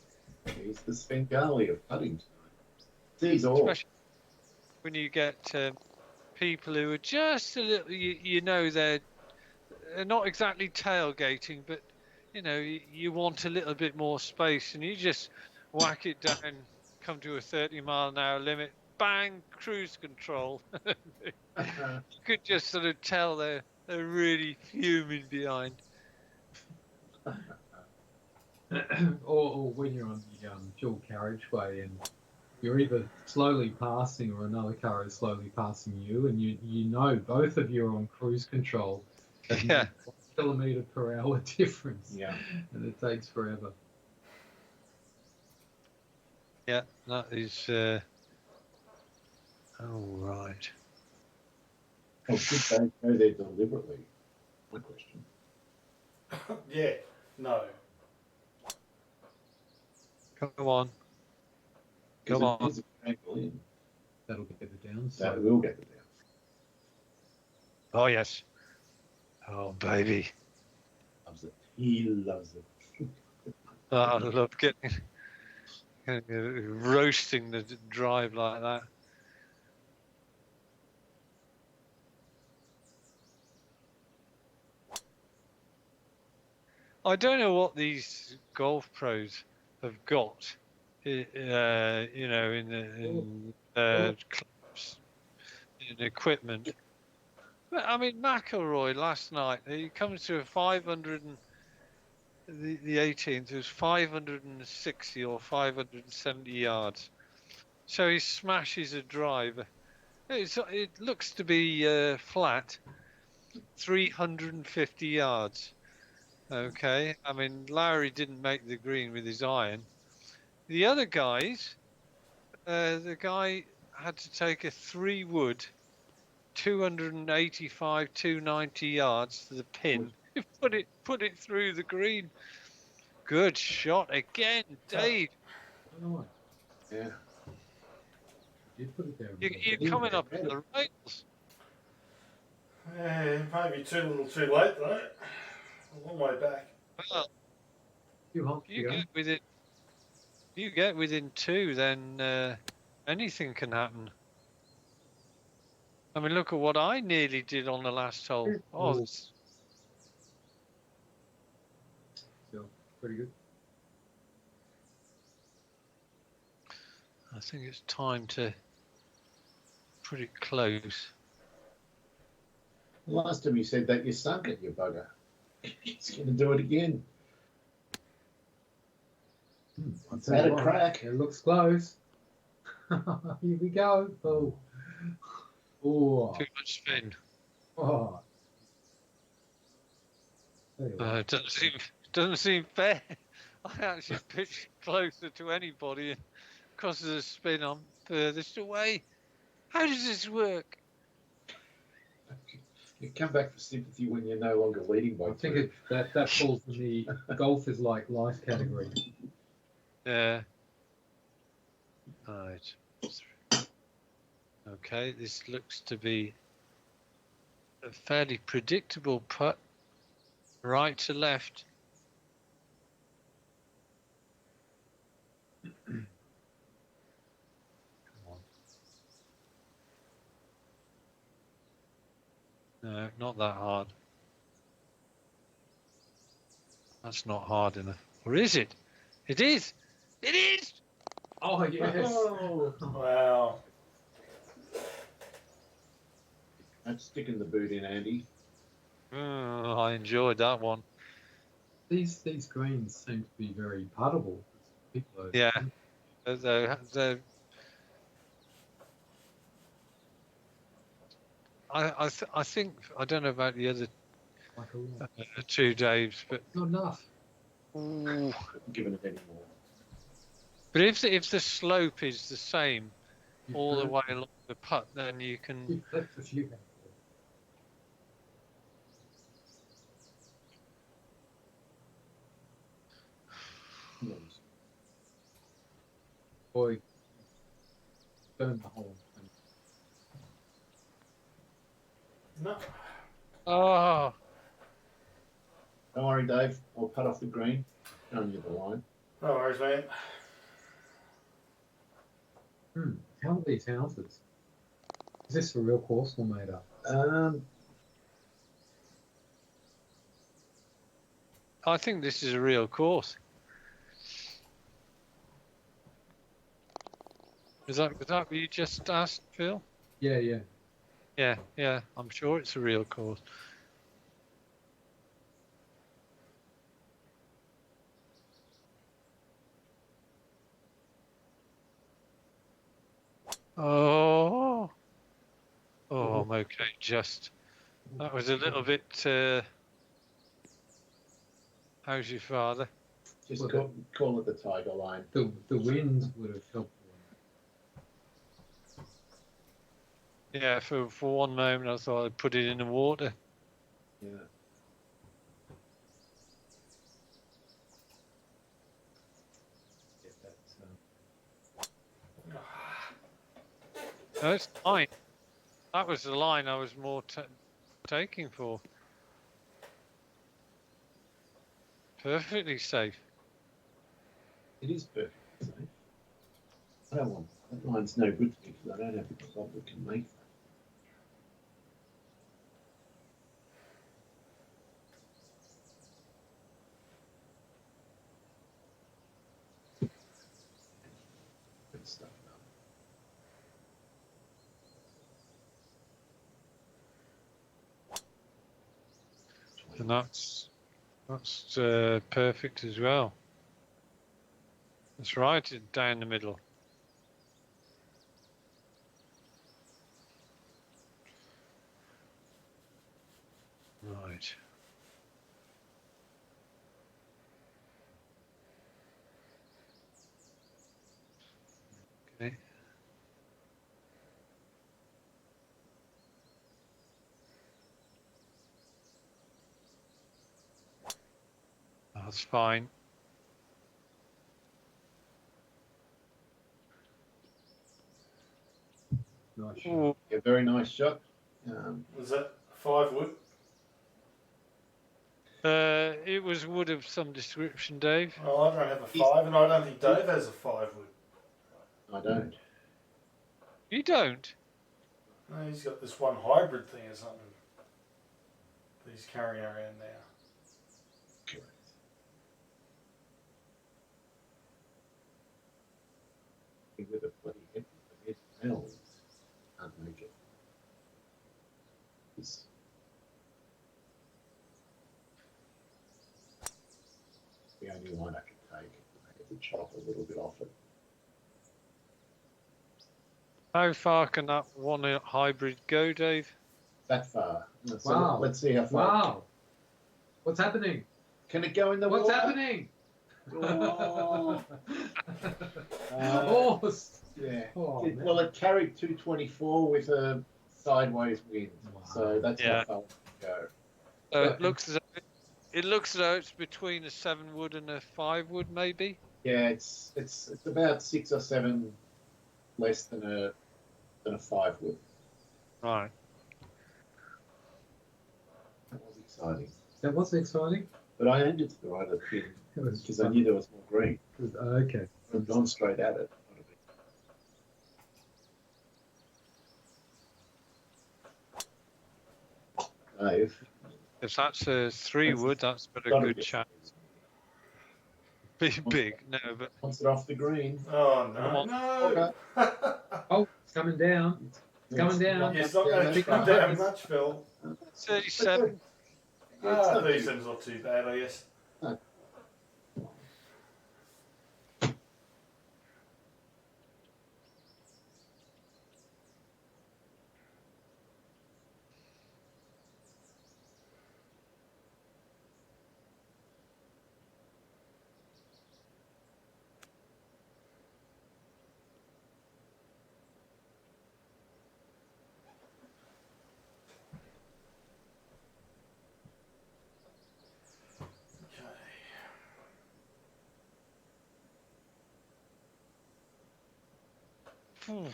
He's the Svengali of putting tonight. Especially when you get people who are just a little, you know, they're not exactly tailgating, but you know, you want a little bit more space, and you just whack it down, come to a 30-mile-an-hour limit, bang, cruise control. You could just sort of tell they're really fuming behind. or when you're on the dual carriageway and you're either slowly passing or another car is slowly passing you, and you know both of you are on cruise control. Yeah. 1 kilometre per hour difference. Yeah. And it takes forever. Yeah, that is. Right. Oh, should they go there deliberately? My question. Yeah. No. Come on. Come on. There's a trampoline. That'll get the downside. That will get the downside. Oh yes. Oh baby. Loves it. He loves it. I love getting roasting the drive like that. I don't know what these golf pros have got, you know, in clubs, in equipment. But, I mean, McIlroy last night, he comes to a 500 and the 18th was 560 or 570 yards. So he smashes a drive. It looks to be flat, 350 yards. Okay, I mean, Lowry didn't make the green with his iron. The other guys, the guy had to take a 3-wood, 285, 290 yards to the pin. Put it through the green. Good shot again, Dave. Oh, Yeah. you did put it there. You're coming up in the rails. Yeah, maybe too little too late though. A long way back. Well, You hope you get within 2, then anything can happen. I mean, look at what I nearly did on the last hole. Oh, Still pretty good. I think it's time to put it close. Last time you said that, you sunk it, you bugger. He's going to do it again. It's Had a crack. It looks close. Here we go. Oh. Oh. Too much spin. Oh. Tell you what. Doesn't seem fair. I actually pitched closer to anybody, and because of the spin, I'm furthest away. How does this work? You come back for sympathy when you're no longer leading by I think that falls in the golf is like life category. Yeah. Right. Okay, this looks to be a fairly predictable putt. Right to left. Come on. No, not that hard. That's not hard enough. Or is it? It is! It is! Oh yes. Oh, wow. That's sticking the boot in, Andy. Oh, I enjoyed that one. These greens seem to be very puttable. Yeah. They're, I think, I don't know about the other Like a lot. 2 Daves, but Not enough. Couldn't give it any more. but if the slope is the same You've all the hurt- way along the putt, then you can. You've left a few. Boy, burn the hole. No. Oh, Don't worry, Dave. I'll putt off the green. Showing you the line. No worries, mate. How are these houses? Is this a real course or made up? I think this is a real course. Is that what you just asked, Phil? Yeah, yeah. Yeah. I'm sure it's a real course. Oh, I'm okay. Just that was a little bit. How's your father? Just Well, call it the tiger line. The wind would have helped. Yeah, for one moment I thought I'd put it in the water. Yeah. Get that, No, it's fine. That was the line I was more taking for. Perfectly safe. It is perfect. So I don't want that line's no good to me because I don't have the club that can make that. Good stuff. And that's perfect as well. That's right, down the middle. Right. Okay. That's fine. Nice. Ooh, A very nice shot. Was that 5 wood? it was wood of some description, Dave. Well, I don't have a 5, and I don't think Dave has a 5 wood. I don't. You don't? No, he's got this one hybrid thing or something that he's carrying around now. Correct. With a bloody head nails, can't make it. It's the only one I can take. I have to chop a little bit off it. How far can that one hybrid go, Dave? That far. So Wow. let's see how far. Wow. What's happening? Can it go in the What's water? happening? Oh. Oh, Yeah. Oh, man. Well, it carried 224 with a sideways wind, Wow. so that's Yeah. how far it can go. So Yeah. it looks as though it's between a 7 wood and a 5 wood, maybe. Yeah, it's about 6 or 7 less than a 5 wood. Right. That was exciting, That was exciting. but I aimed it to the right of the pin It was because I knew there was more green. okay. I'd gone straight at it. Dave, If that's a 3 wood, that's got a gotta good be- chance. Be big, no, but wants it off the green. Oh, Come no, on. no! Oh, it's coming down. It's coming down. It's not going to Big come one. down much, Phil. 37. It's not These too- things not too bad, I guess. Okay. Phew.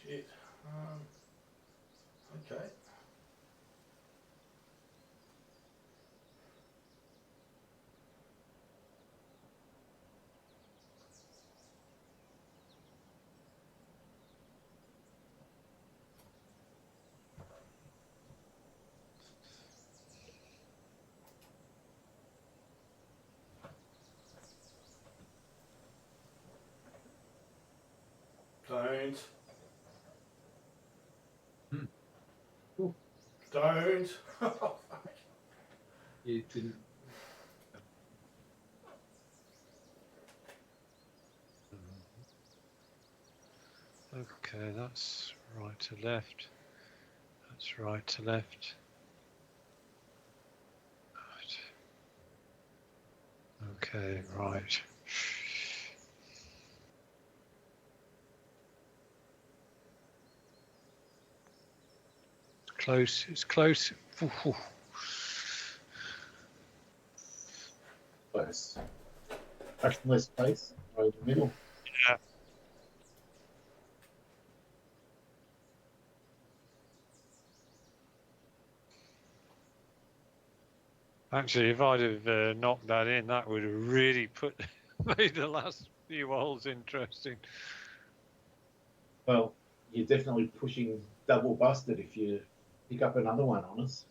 Shit. Okay. Don't. Cool. Don't. It didn't. Okay, that's right to left. That's right to left. Right. Okay, right. Close, it's close. Ooh. Close. Fractionless space, right in the middle. Yeah. Actually, if I'd have knocked that in, that would have really made the last few holes interesting. Well, you're definitely pushing double busted if you pick up another one on us.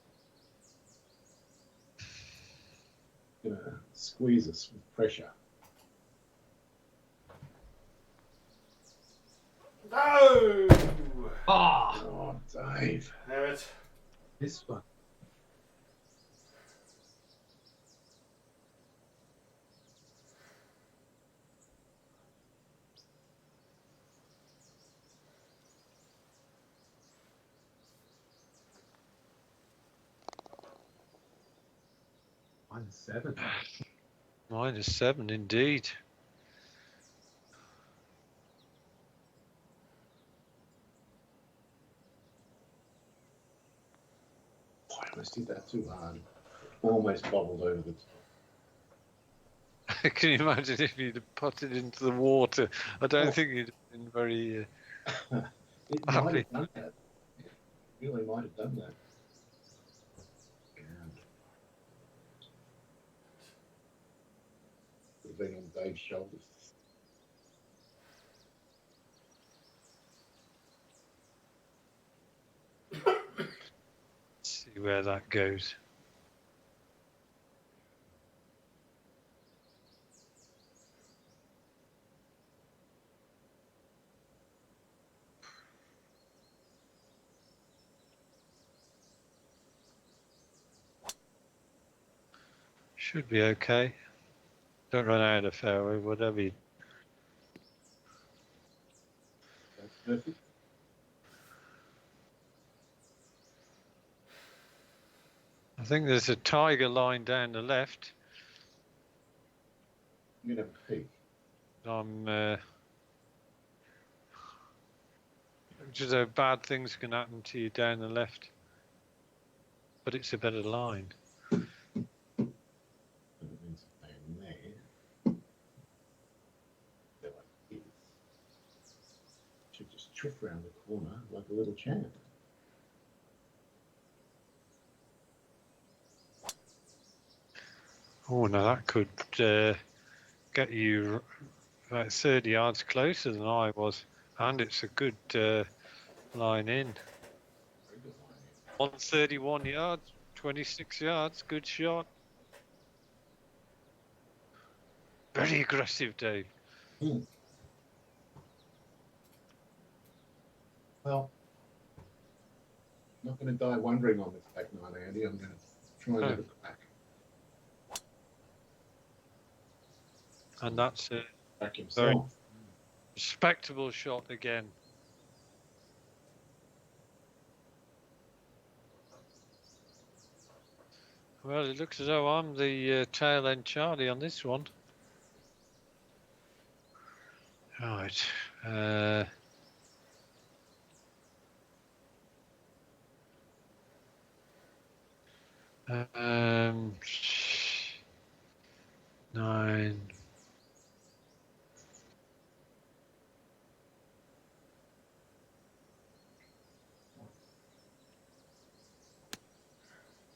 Gonna squeeze us with pressure. No! Ah, Oh, Dave. Damn it. this one. -7. -7 indeed. Oh, I almost did that too hard. Almost bobbled over the top. Can you imagine if you'd have put it into the water? I don't Oh. think you'd have been very It might happy. have done that. It really might have done that. And would have been on Dave's shoulders. See where that goes. Should be okay. Don't run out of fairway, whatever you... That's perfect. I think there's a tiger line down the left. I'm going to peek. I'm just so bad things can happen to you down the left, but it's a better line. That means I'm there. There like this. Should just trip around the corner like a little champ. Oh no, that could get you about 30 yards closer than I was, and it's a good line in. Very good line. 131 yards, 26 yards, good shot. Very aggressive, Dave. Well, I'm not going to die wondering on this back nine, Andy. I'm going to try and have a crack. And that's a Back himself. respectable shot again. Well, it looks as though I'm the tail end Charlie on this one. Right. Um, 9.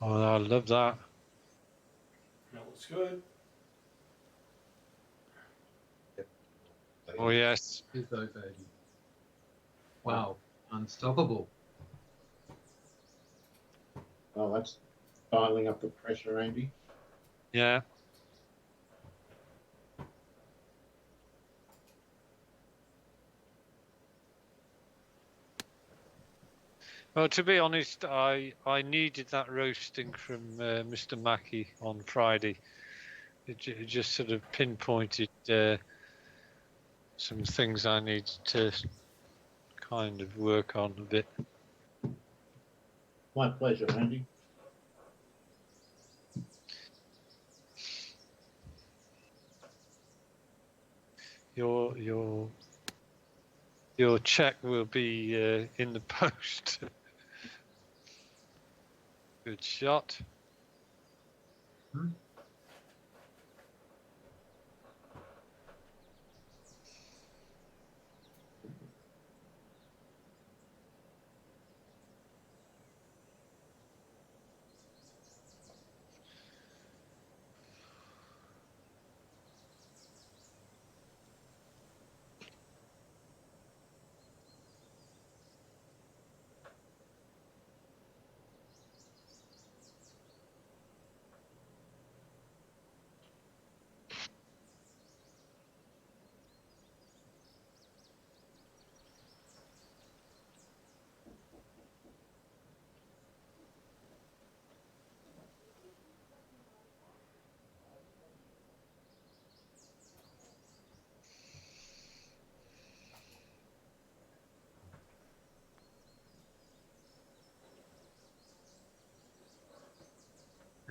Oh, I love that. That looks good. Oh, yes. Here's though, baby. Wow, unstoppable. Oh, that's dialing up the pressure, Andy. Yeah. Well, to be honest, I needed that roasting from Mr. Mackey on Friday. It just sort of pinpointed some things I needed to kind of work on a bit. My pleasure, Andy. Your check will be in the post. Good shot.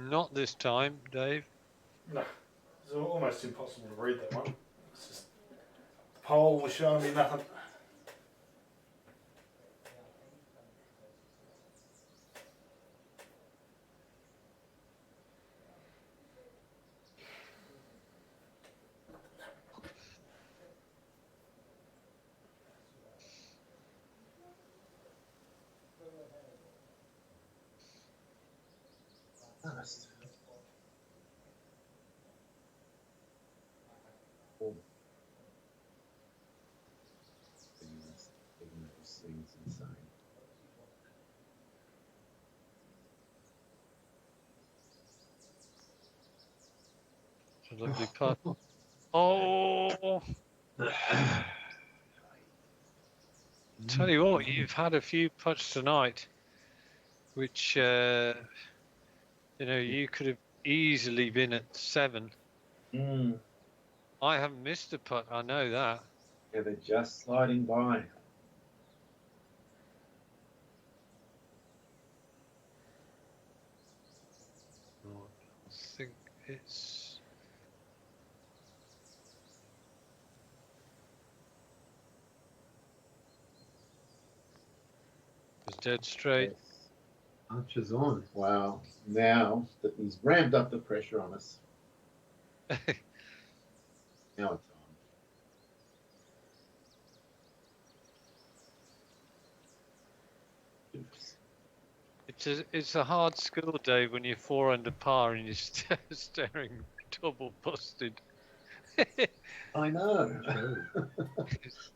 Not this time, Dave. No, it's almost impossible to read that one. It's just the pole was showing me nothing. Fast. Oh. Even though it seems insane. It's a lovely putt. Oh, tell you what, you've had a few putts tonight, which you could have easily been at 7. Mm. I haven't missed a putt. I know that. Yeah, they're just sliding by. I think it's dead straight. Yes. Archer's on. Wow. Now that he's ramped up the pressure on us, now it's on. It's a hard skill, Dave, when you're 4 under par and you're staring double busted. I know.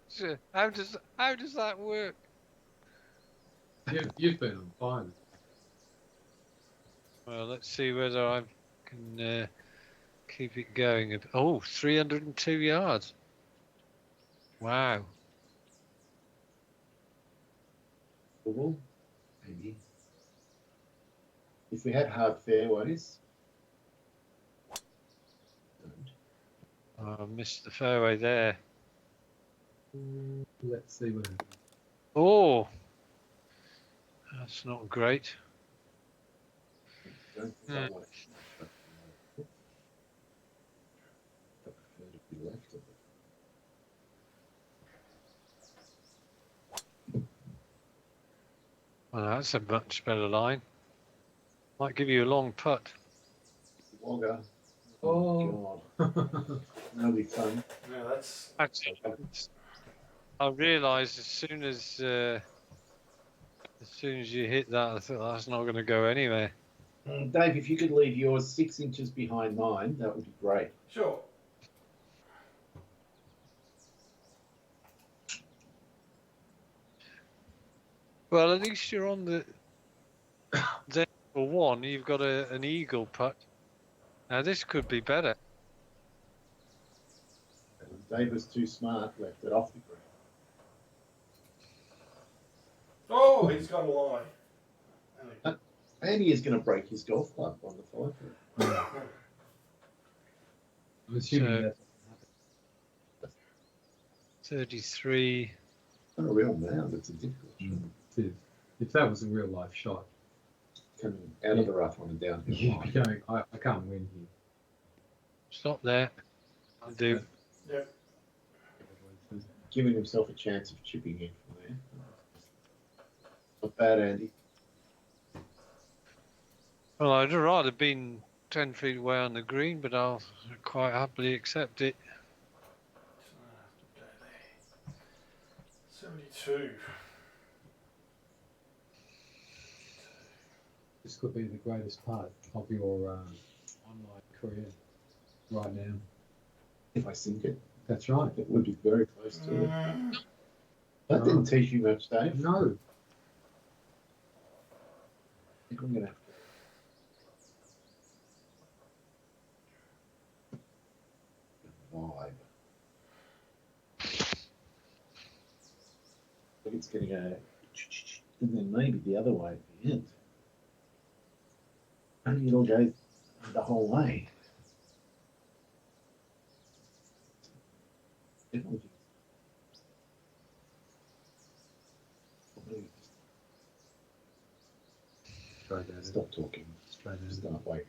So how does that work? You've been on fire. Well, let's see whether I can keep it going. Oh, 302 yards. Wow. Well, maybe. If we had hard fairways. I missed the fairway there. Let's see what happens. Oh, that's not great. Don't think I want it. I prefer to be left of it. Well, that's a much better line. Might give you a long putt. Wogger. Oh. God. That'll be fun. No, that's Actually, I realised as soon as you hit that, I thought that's not going to go anywhere. Dave, if you could leave yours 6 inches behind mine, that would be great. sure. Well, at least you're on the. Then for one, you've got an eagle putt. Now this could be better. Dave was too smart, left it off the green. Oh, he's got a line. And he is going to break his golf club on the follow through. I'm assuming So- that's 33. Not a real mound, it's a difficult shot. it is. If that was a real life shot, Coming out of the rough on a downhill you'd line. be going, I can't win here. Stop there. I'll do. Yep. Giving himself a chance of chipping in from there. Not bad, Andy. Well, I'd have rather been 10 feet away on the green, but I'll quite happily accept it. 72. This could be the greatest part of your online career right now. If I sink it, That's right. it would be very close to it. Mm, That didn't teach you much, Dave. No. I think I'm going to have to vibe. I think it's going to go, and then maybe the other way at the end. Maybe it'll go the whole way. Definitely. Straight at it. Stop talking. Straight at it. Start waiting.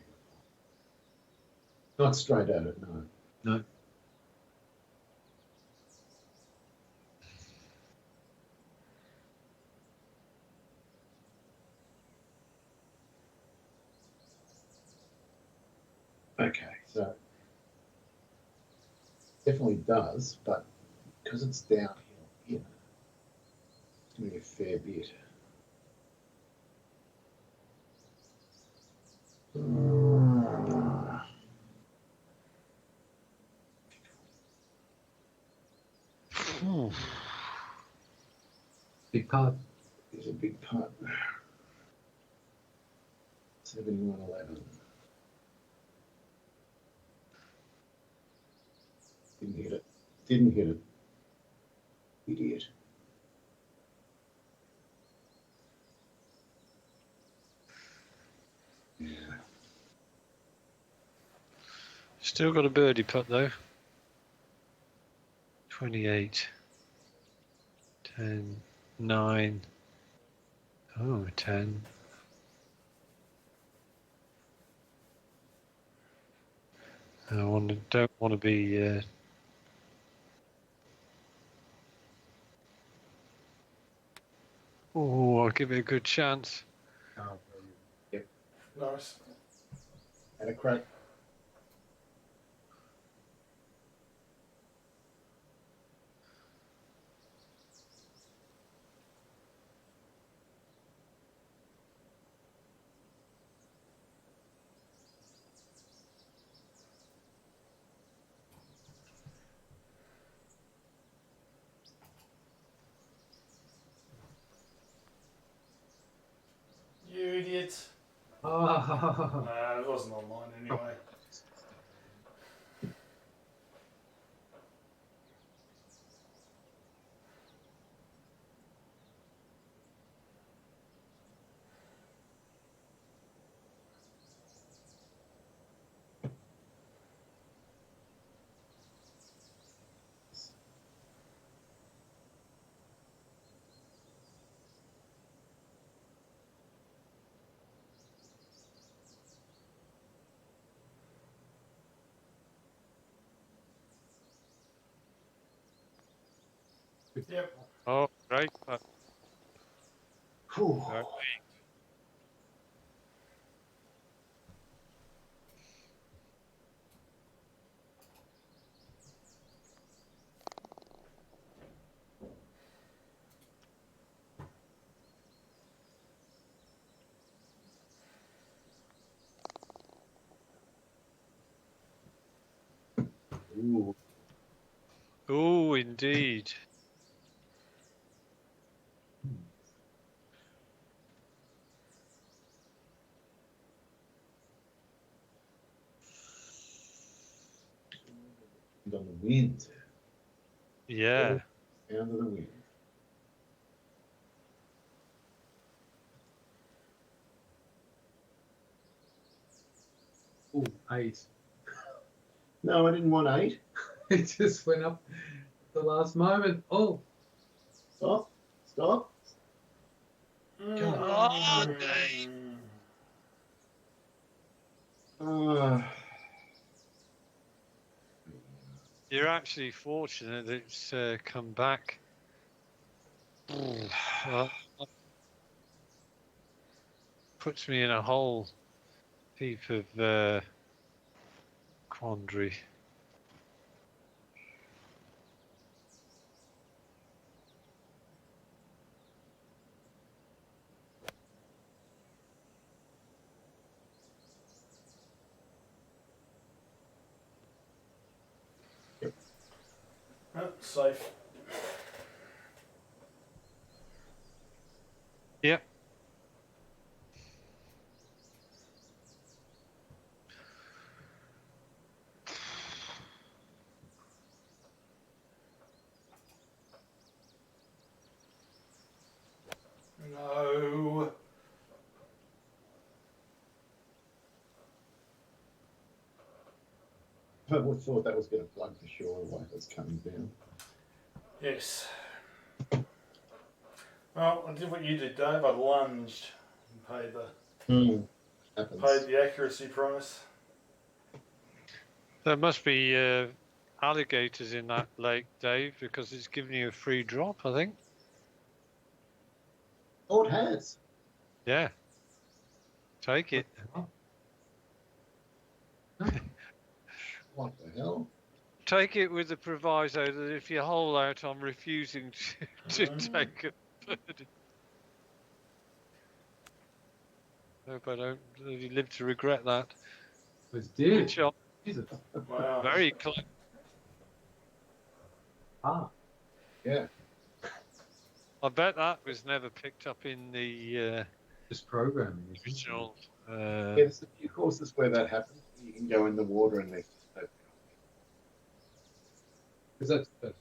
Not straight at it, no. No. Okay, so definitely does, but because it's downhill here, it's going to be a fair bit. Big part. Is a big putt. 71.11. Didn't hit it. Didn't hit it. Idiot. Yeah. Still got a birdie putt though. 28. 10. 9. Oh, 10. Don't want to be. Oh, I'll give it a good chance. Oh, Yep. Nice. Had a crack. You idiot. Oh. It wasn't on mine anyway. Yep. Oh, great putt. Whew. Right. Ooh. Oh, indeed. And on the wind. Yeah. Down to the wind. Oh, 8. No, I didn't want 8. It just went up at the last moment. Oh, Stop. Stop. Oh, Uh, you're actually fortunate that it's come back. Well, puts me in a whole heap of quandary. Safe. Yep. No. I would thought that was going to plug the shore away. That's coming down. Yes. Well, I did what you did, Dave. I lunged and paid Happens. the accuracy price. There must be alligators in that lake, Dave, because it's giving you a free drop, I think. Oh, it has. Yeah. Take it. What the hell? Take it with the proviso that if you hole out, I'm refusing to Mm. take a birdie. Hope I don't really live to regret that. It's Good did. shot. Jesus. Wow. Very close. Ah. Yeah. I bet that was never picked up in the Just programming. Isn't it? original. Yeah, there's a few courses where that happens. You can go in the water and there's just no penalty. Because that's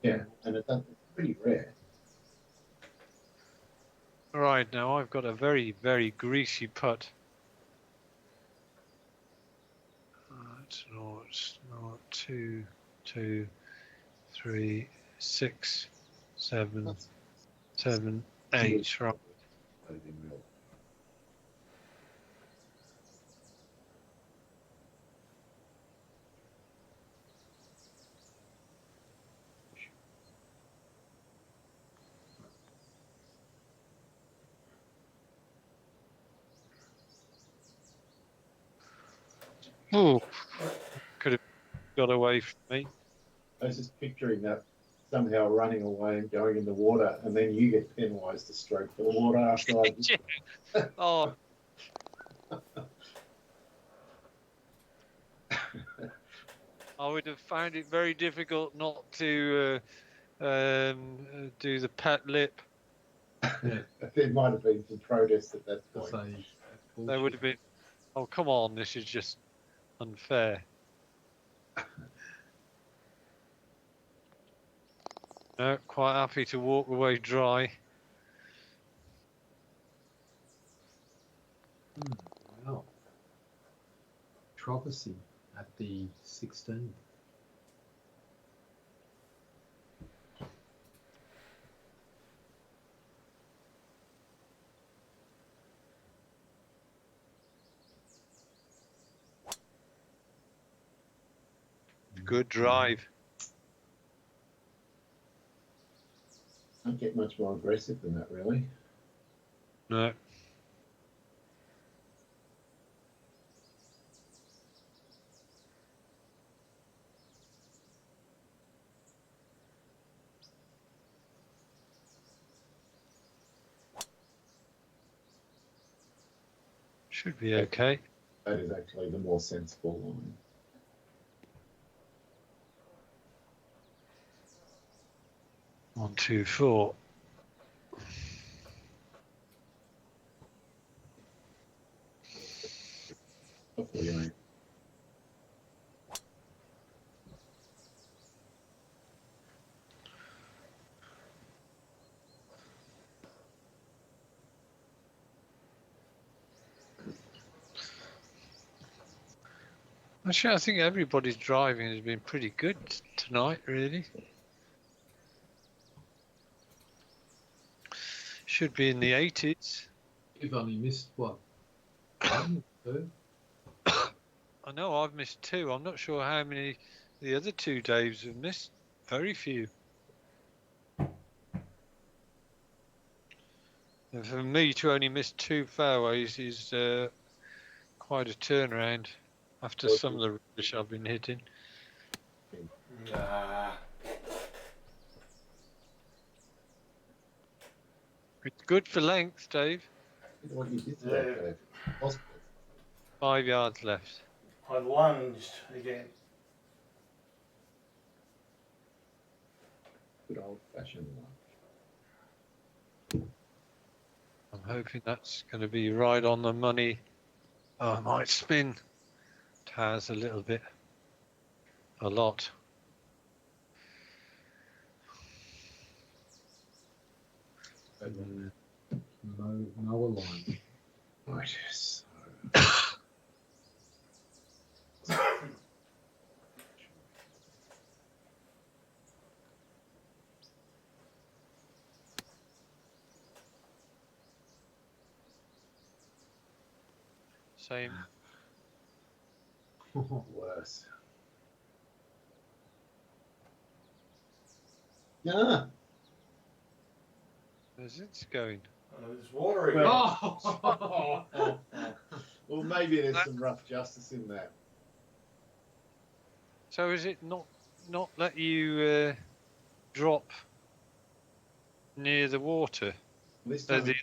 Yeah, and it's pretty rare. Right, now I've got a very, very greasy putt. It's not 2, 2, 3, 6, 7, That's 7, 8. Right. in real life. Oh, could have got away from me. I was just picturing that somehow running away and going in the water, and then you get penalised to stroke for the water afterwards. Oh, I would have found it very difficult not to do the pet lip. There might have been some protest at that to point. say that's There would bullshit. have been, oh, come on, this is just unfair. No, quite happy to walk away dry. Wow. Controversy at the 16. Good drive. Can't get much more aggressive than that, really. No. Should be okay. That is actually the more sensible line. One, two, four. Hopefully, you ain't. Actually, I think everybody's driving has been pretty good tonight, really. Should be in the 80s. You've only missed what? 1 or 2? I know I've missed 2. I'm not sure how many the other 2 Daves have missed. Very few. And for me to only miss 2 fairways is quite a turnaround after some of the rubbish I've been hitting. Nah. It's good for length, Dave. What you did Yeah. today, Dave. 5 yards left. I lunged again. Good old fashioned one. I'm hoping that's going to be right on the money. Oh, I might spin Taz a little bit. A lot. Mower line. Right, yes. Same. Worse. Yeah. Where's it going? There's water again. Oh! Well, maybe there's some rough justice in that. So is it not let you drop near the water? This Uh, time, the-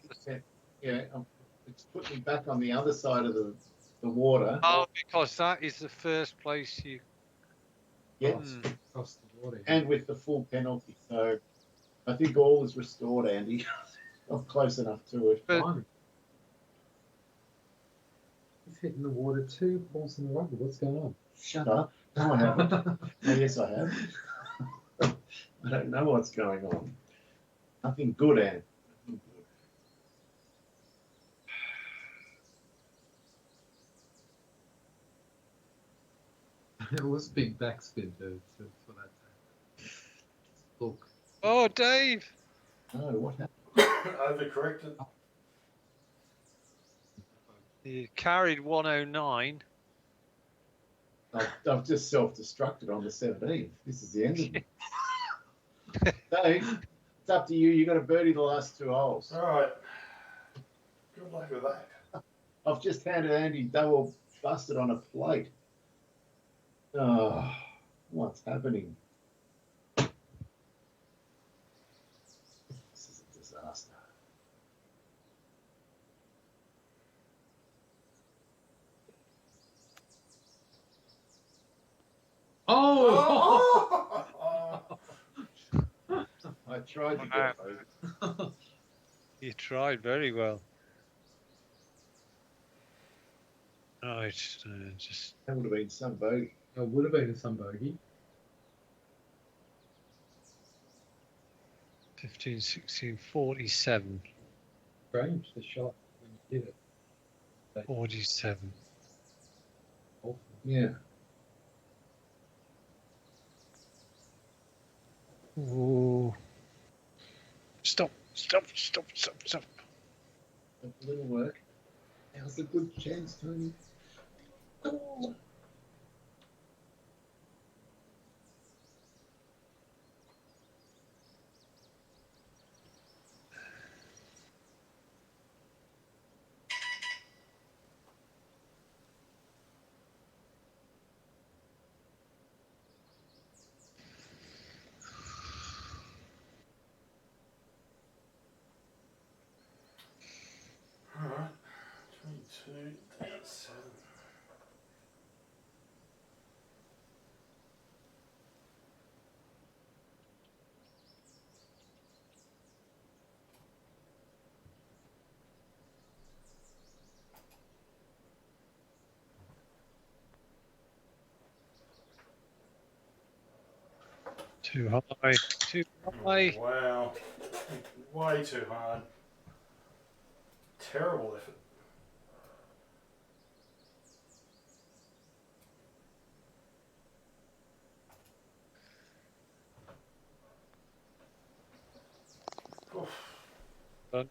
it's put me back on the other side of the water. Oh, because that is the first place you. Yes, Across the water. and with the full penalty. So I think all is restored, Andy. I'm close enough to it. But- Fine. He's hitting the water too. Balls in the rugby. What's going on? Shut up. No, I haven't. Oh, yes, I have. I don't know what's going on. Nothing good, Anne. Nothing good. It was big backspin for that. Look. Oh, Dave! No, what happened? Overcorrected. You carried 109. I've just self-destructed on the 17th. This is the end of me. Dave, it's up to you. You got to birdie the last 2 holes. All right. Good luck with that. I've just handed Andy double busted on a plate. Oh, what's happening? This is a disaster. Oh! I tried to Wow. get over. You tried very well. Right, just That would have been some bogey. It would have been some bogey. 15, 16, 47. Strange, the shot when you hit it. 47. Awful. Yeah. Ooh. Stop. A little work. Now's a good chance, Tony. Oh. All right. 22 down 7. Too high. Too high. Wow. Way too hard. Terrible effort. Oof. Done.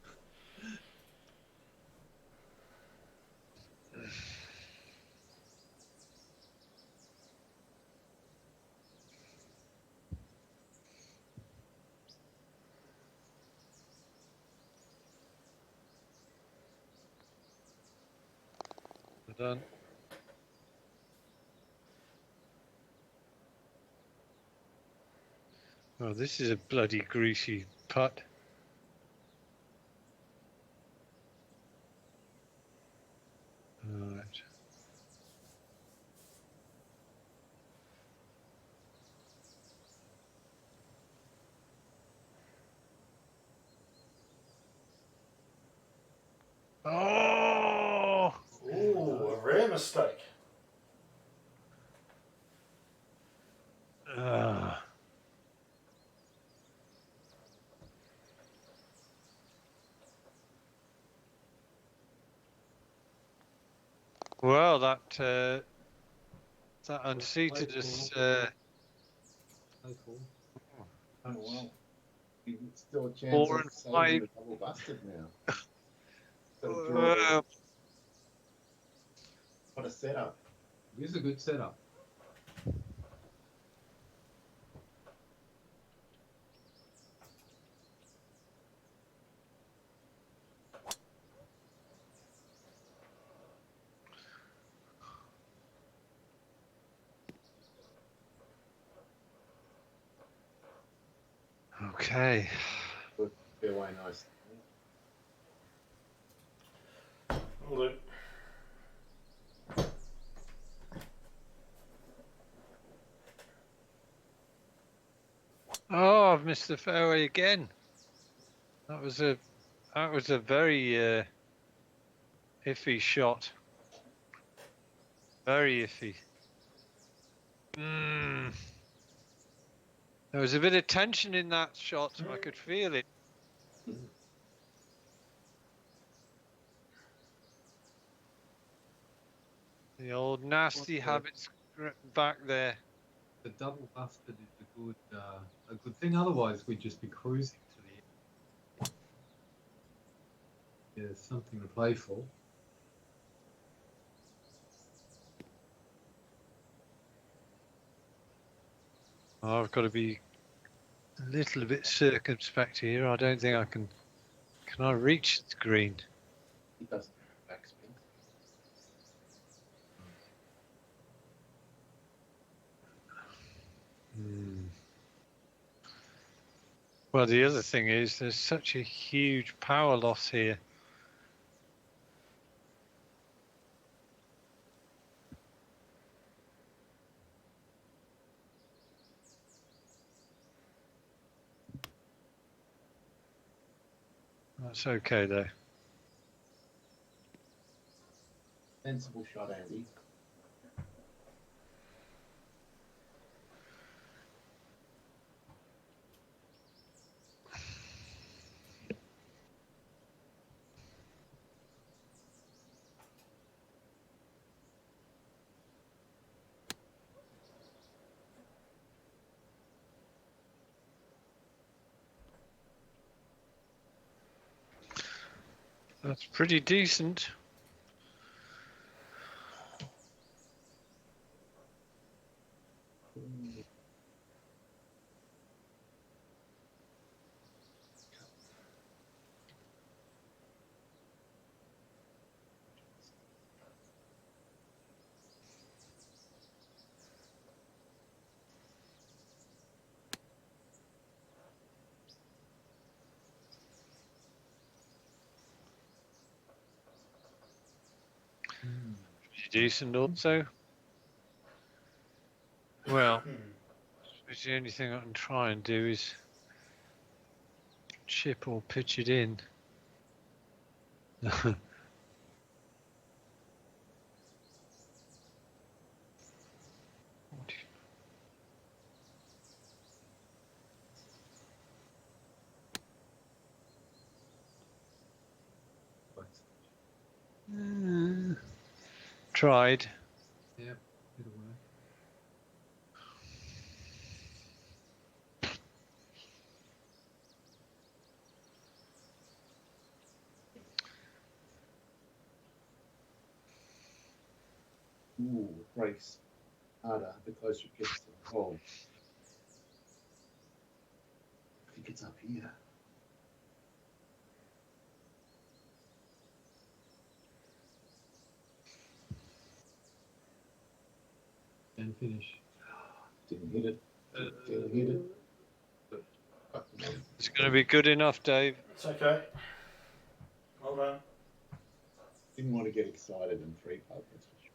Done. Oh, this is a bloody greasy putt. Right. Oh! Ooh, a rare mistake. Ah. Well, that unseated us. Cool. Oh, well. It's still a chance 4 of and saving 5. the double busted now. Got to draw. What a setup. It is a good setup. Okay. Good fairway, nice. Will do. Oh, I've missed the fairway again. That was a very iffy shot. Very iffy. There was a bit of tension in that shot. I could feel it. The old nasty habits back there. The double busted is a good thing. Otherwise, we'd just be cruising to the end. Yeah, there's something to play for. I've got to be a little bit circumspect here. I don't think I can. Can I reach the green? He doesn't have backspin. Well, the other thing is there's such a huge power loss here. That's okay though. Sensible shot, Andy. That's pretty decent. Pretty decent also. Well, the only thing I can try and do is chip or pitch it in. Tried. Yeah, it'll work. Ooh, breaks harder the closer it gets to the hole. I think it's up here. And finish. Didn't hit it. Didn't hit it. It's going to be good enough, Dave. It's okay. Well done. Didn't want to get excited in 3 putt, that's for sure.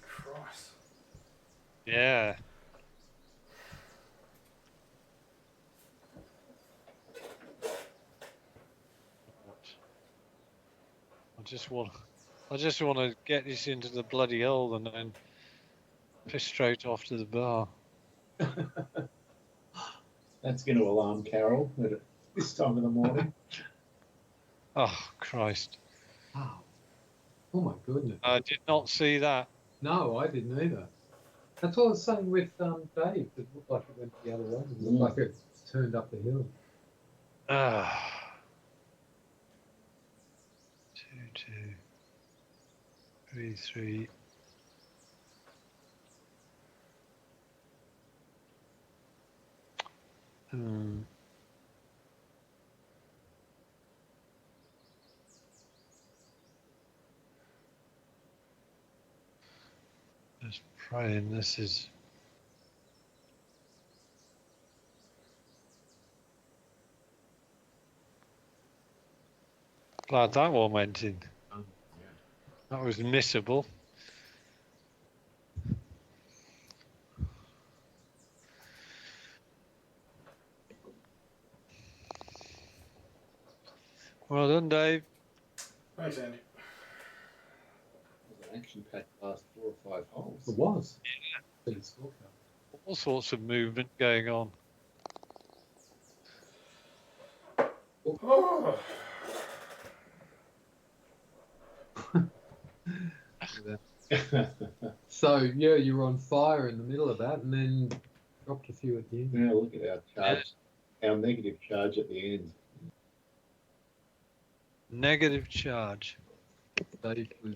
Christ. Yeah. I just want to get this into the bloody hole and then piss straight off to the bar. That's going to alarm Carol at this time of the morning. Oh Christ! Wow. Oh my goodness. I did not see that. No, I didn't either. That's what I was saying with Dave. It looked like it went the other way. It looked like it turned up the hill. 2, 2, 3, 3. Just praying this is. Glad that one went in. Yeah. That was missable. Well done, Dave. Thanks, Andy. It was an action-packed last 4 or 5 holes. It was. Yeah. All sorts of movement going on. Oh, So yeah, you were on fire in the middle of that, and then dropped a few at the end. Now look at our charge, our negative charge at the end. Negative charge. Dave was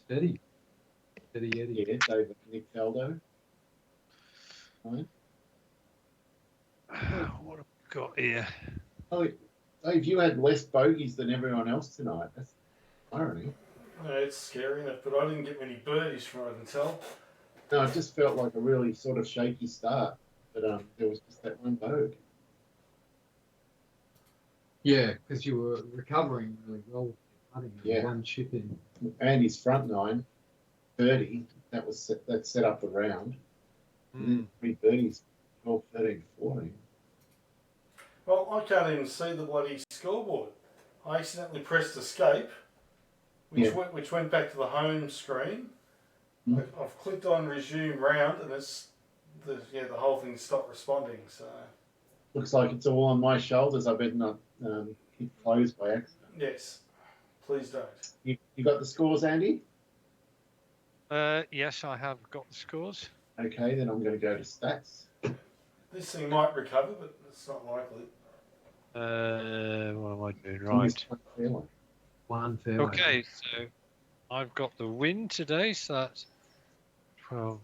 steady Eddie. Yeah, David Nick Faldo. Right. What have we got here? Oh, Dave, you had less bogeys than everyone else tonight. That's irony. yeah, it's scary enough, but I didn't get many birdies from what I can tell. No, it just felt like a really sort of shaky start, but there was just that one bogue. Yeah, because you were recovering really well. Putting Yeah. one chip in. Andy's front nine, 30, that set up the round. And then 3 birdies, 12, 13, 14. Well, I can't even see the bloody scoreboard. I accidentally pressed escape, which went back to the home screen. I've clicked on resume round, and the whole thing stopped responding. So Looks like it's all on my shoulders. I better not hit close by accident. yes, please don't. You got the scores, Andy? Yes, I have got the scores. Okay, then I'm going to go to stats. This thing might recover, but it's not likely. What am I doing? Right. One fairway. Okay, so I've got the win today, so that's 12.